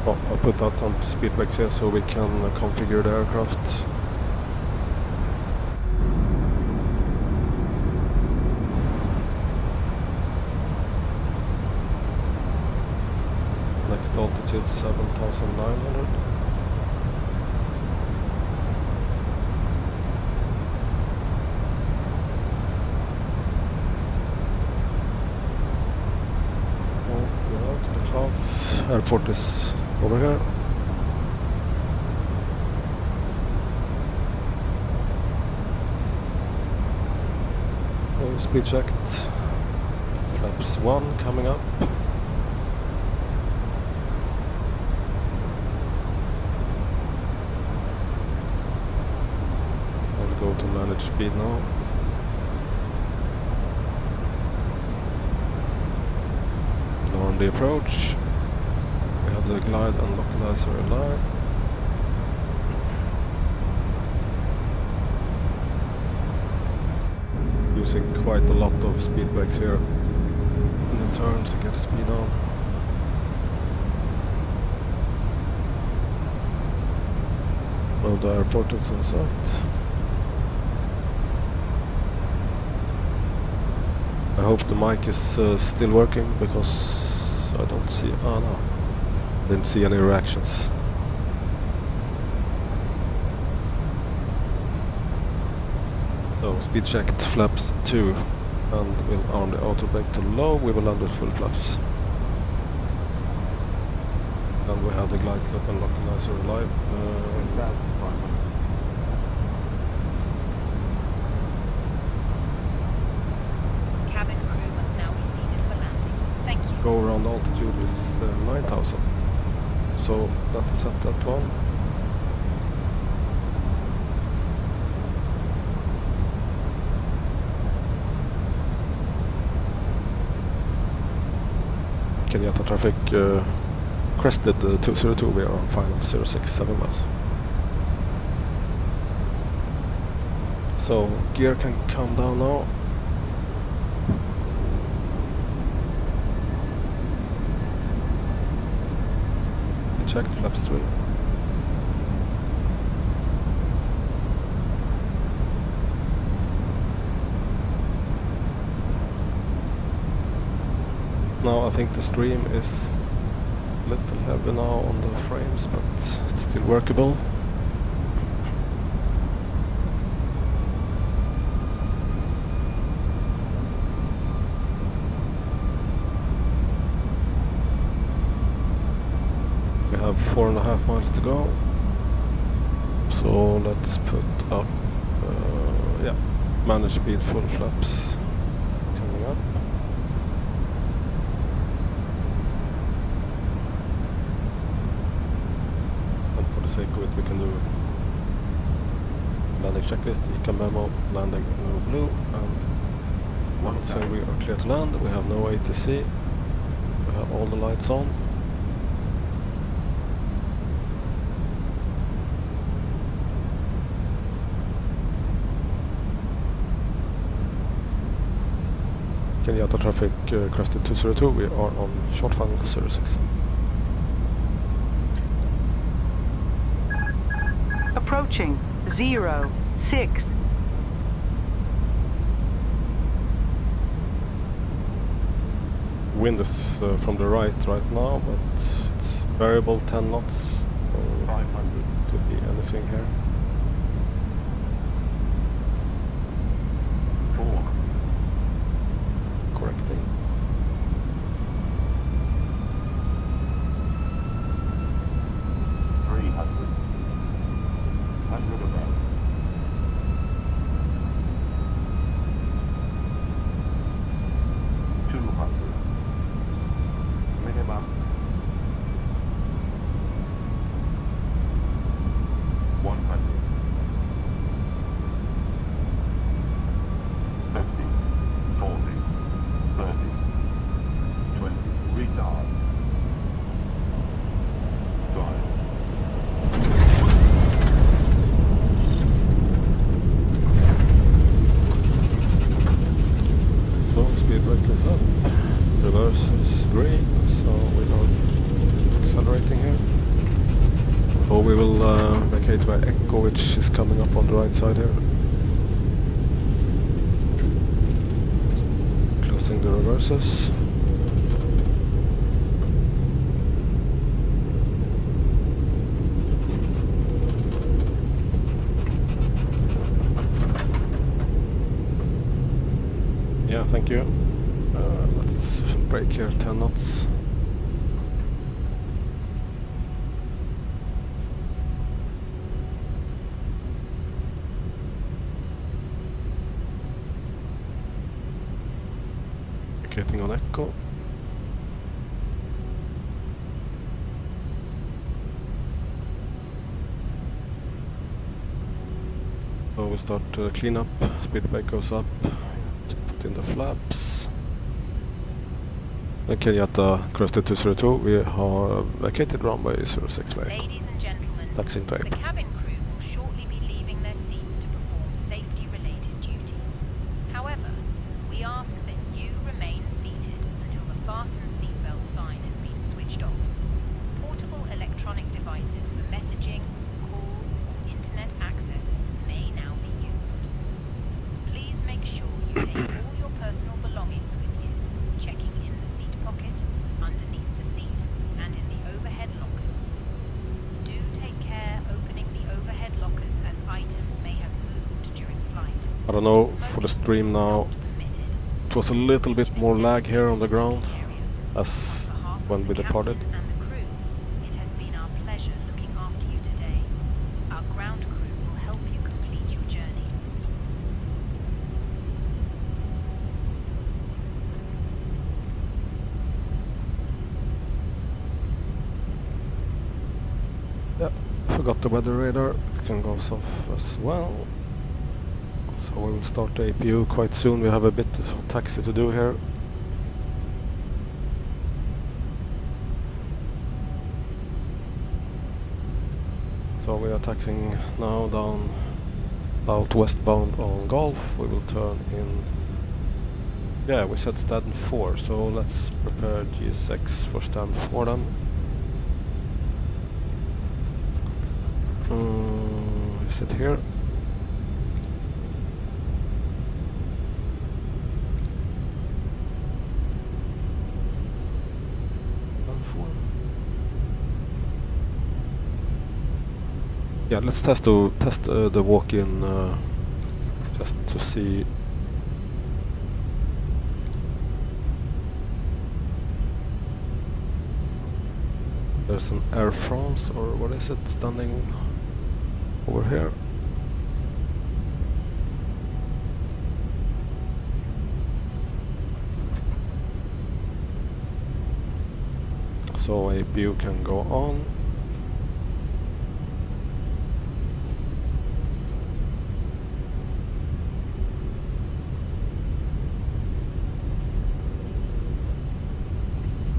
I'll put out some speed brakes here so we can configure the aircraft. Next altitude 7,900. Oh, we're out of the clouds. Airport is over here. Speed checked. Flaps 1 coming up. I'll go to manage speed now. On the approach. We have the glide and localizer alive. Using quite a lot of speed brakes here in the turn to get the speed on. Move the airport is in sight. I hope the mic is still working because I don't see. Oh no. Didn't see any reactions. So speed checked, flaps 2, and we'll arm the auto brake to low. We will land with full flaps. And we have the glide slope and localizer alive. Cabin crew must now be seated for landing. Thank you. Go around altitude is 9,000. So let's set that one. Kenyatta traffic crested 202, we are on final 067 miles. So gear can come down now. checked, flaps 3. Now I think the stream is a little heavy now on the frames, but it's still workable. We have 4.5 miles to go, so let's put up, yeah, manage speed full flaps coming up. And for the sake of it, we can do landing checklist, Hkjk memo, landing no blue, and I would say we are clear to land. We have no ATC, we have all the lights on. Kenyatta traffic crested 202, we are on short funnel 06. Approaching 06. Wind is from the right now, but it's variable 10 knots. 500 could be anything here. 4. Correcting. Reverse is green, so we are accelerating here. So we will vacate by Echo, which is coming up on the right side here. Closing the reverses. Yeah, thank you. Let's brake here, 10 knots. Vacating on Echo. So we start cleanup, speed brake goes up, put in the flaps. Kenyatta crested 202, we have vacated runway 06 vehicle. Ladies and gentlemen, Taxi into the April. cabin crew will shortly be leaving their seats to perform safety-related duties. However, we ask that you remain seated until the fasten seatbelt sign has been switched off. Portable electronic devices for messaging, calls, or internet access may now be used. Please make sure you take all your personal belongings with you, checking in the seat pocket, underneath the seat, and in the overhead lockers. Do take care opening the overhead lockers as items may have moved during flight. I don't know for the stream now. It was a little bit more lag here on the ground as when we departed. And the crew, it has been our pleasure looking after you today. Our ground crew will help you complete your journey. Yeah, forgot the weather radar. It can go off as well. So we will start the APU quite soon. We have a bit of taxi to do here. So we are taxiing now down southwestbound on Golf. We will turn in. Yeah, we said stand 4, so let's prepare Gsx for stand 4 then. Is it here? Yeah, let's test the walk-in just to see. There's an Air France, or what is it, standing over here. So APU can go on.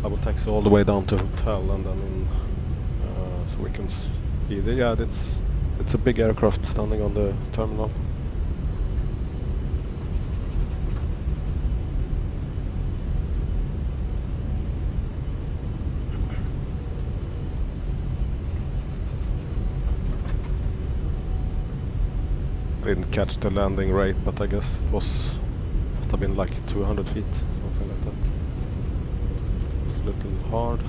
I will taxi all the way down to hotel and then in, so we can see the, yeah, it's a big aircraft standing on the terminal. I didn't catch the landing rate, but I guess it must have been like 200 feet, something like that. A little hard.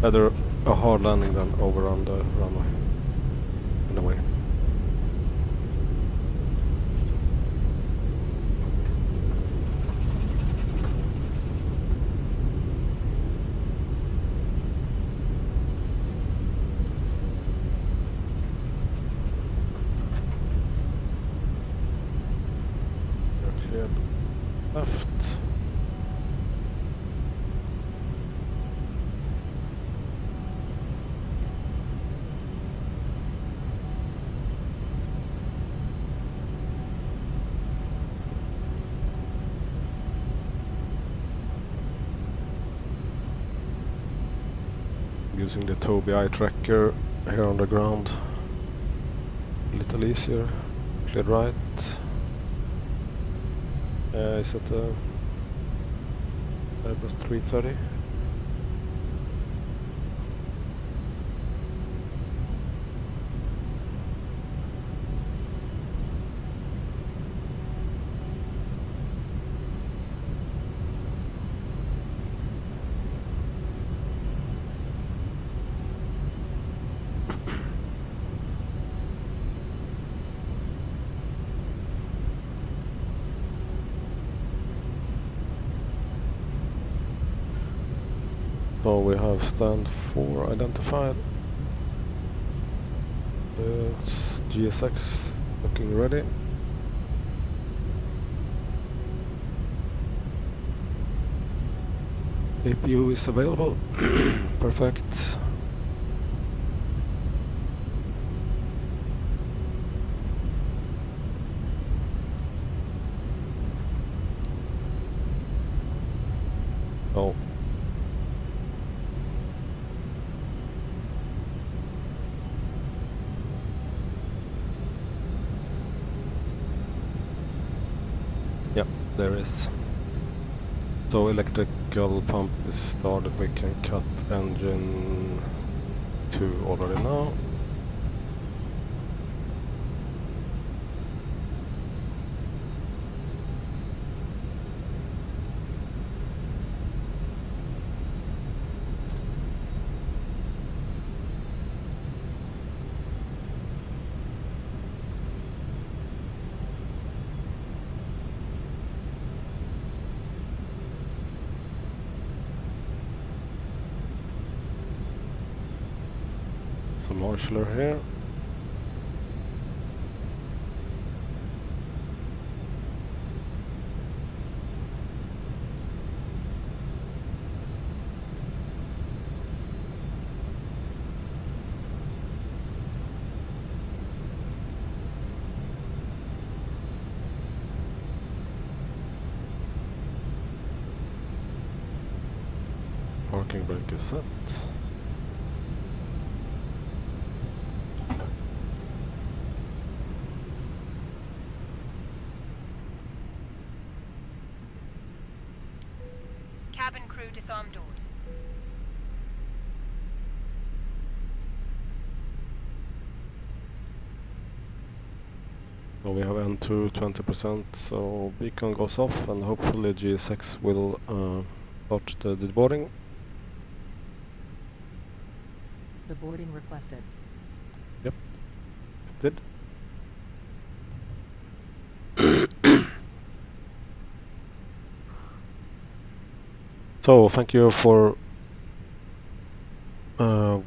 Better a hard landing than over on the runway, in a way. Left. Using the Tobii eye tracker here on the ground. A little easier. Clear right. Is it a Airbus 330? So we have stand 4 identified. GSX looking ready. APU is available. Perfect. Oh. Yep, there is. So electrical pump is started. We can cut engine 2 already now. Some marshaller here. Parking brake is set. cabin crew disarm doors. So we have N2 20%, so beacon goes off and hopefully Gsx will start the deboarding. The boarding requested. Yep, it did. So thank you for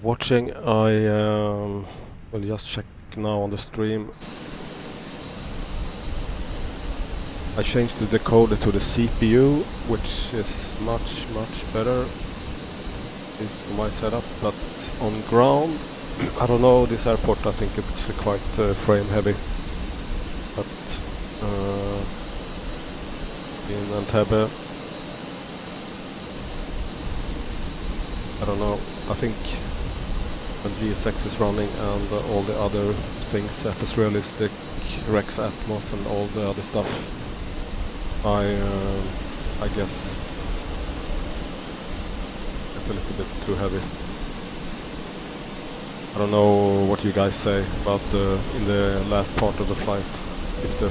watching. I will just check now on the stream. I changed the decoder to the CPU, which is much better, at least for my setup, but on ground, I don't know, this airport I think it's quite frame heavy, but in Entebbe, I don't know, I think when GSX is running and all the other things, FS Realistic, Rex Atmos and all the other stuff, I guess it's a little bit too heavy. I don't know what you guys say about in the last part of the flight, if the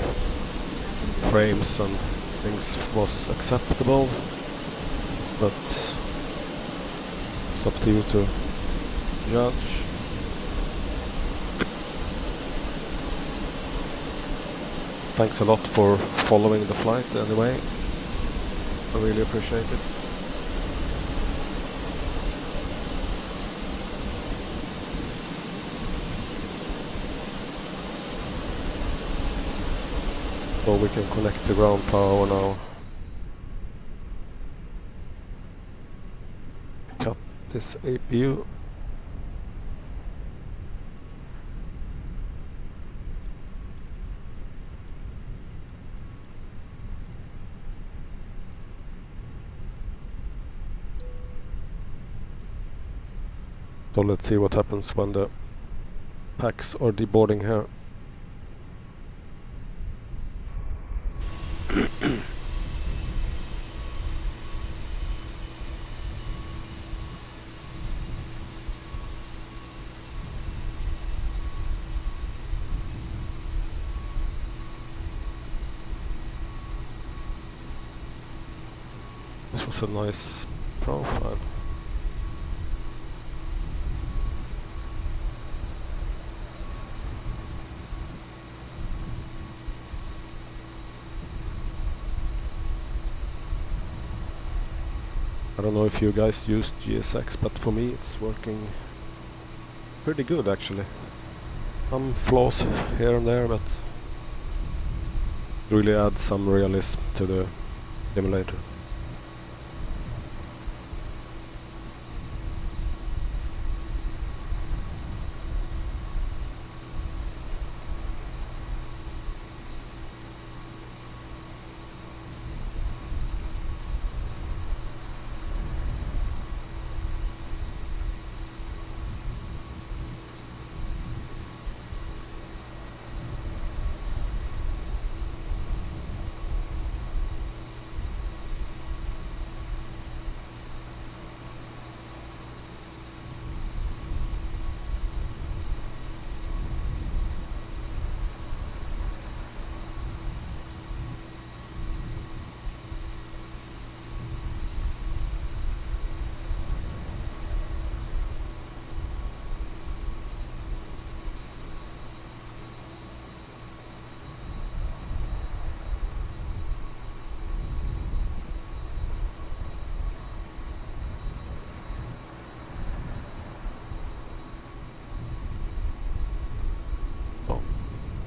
frames and things was acceptable, but it's up to you to judge. Thanks a lot for following the flight anyway. I really appreciate it. So we can connect the ground power now. Cut this APU. So let's see what happens when the packs are deboarding here. This was a nice profile. I don't know if you guys used GSX, but for me it's working pretty good actually. Some flaws here and there, but really adds some realism to the simulator.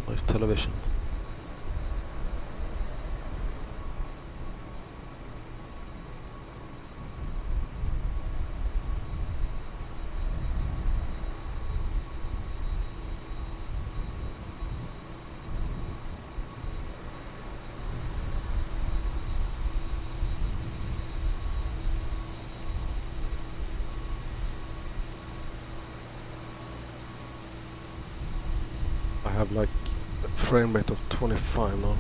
Nice television. I have like a frame rate of 25 now.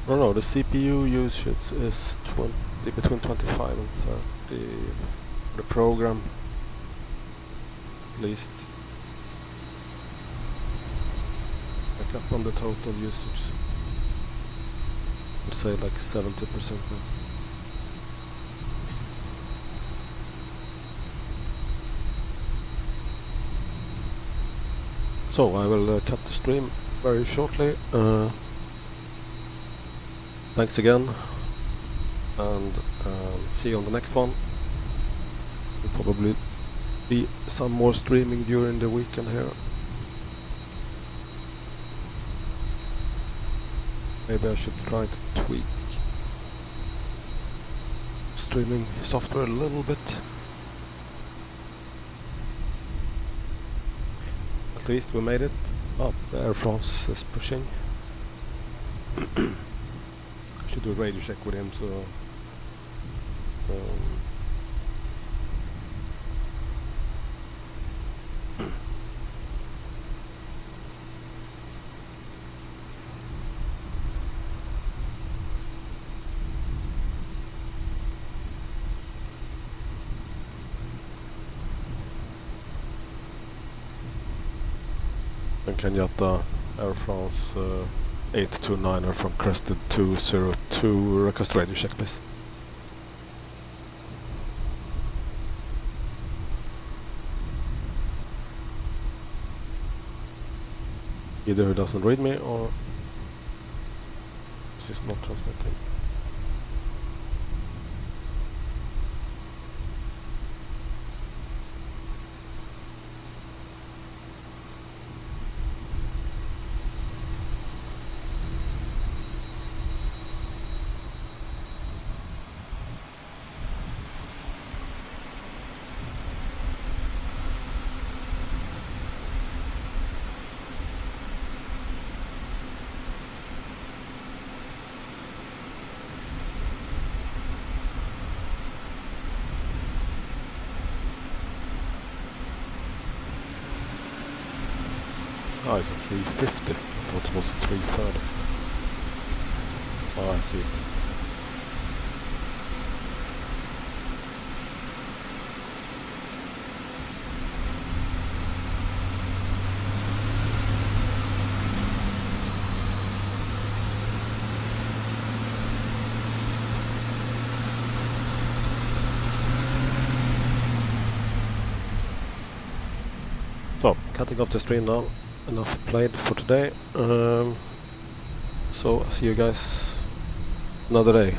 No, the CPU usage is between 25 and 30. The program, at least. Back up on the total usage. I would say like 70% now. So I will cut the stream very shortly. Thanks again, and see you on the next one. Will probably be some more streaming during the weekend here. Maybe I should try to tweak streaming software a little bit. At least we made it up. Air France is pushing. I should do a radio check with him, so and Kenyatta Air France 829er from Crested 202, request radio check please. Either he doesn't read me or she's not transmitting. Oh, it's a 350. I thought it was a 330. Oh, I see it. So, cutting off the stream now. Enough played for today. So see you guys another day.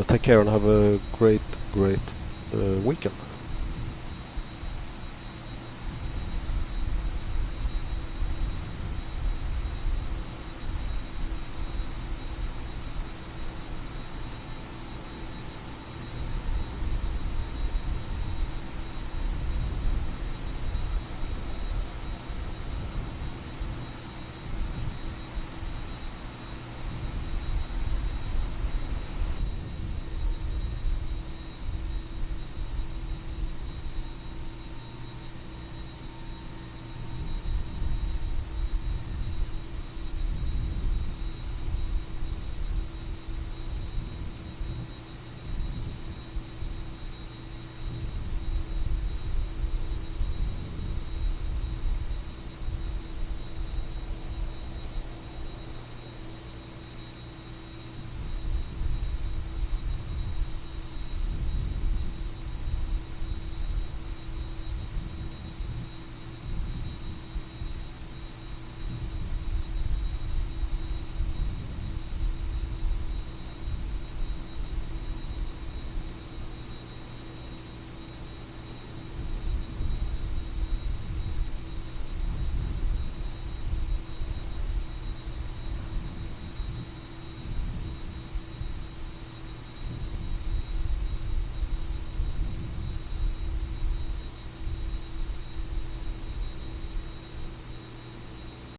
Take care and have a great weekend.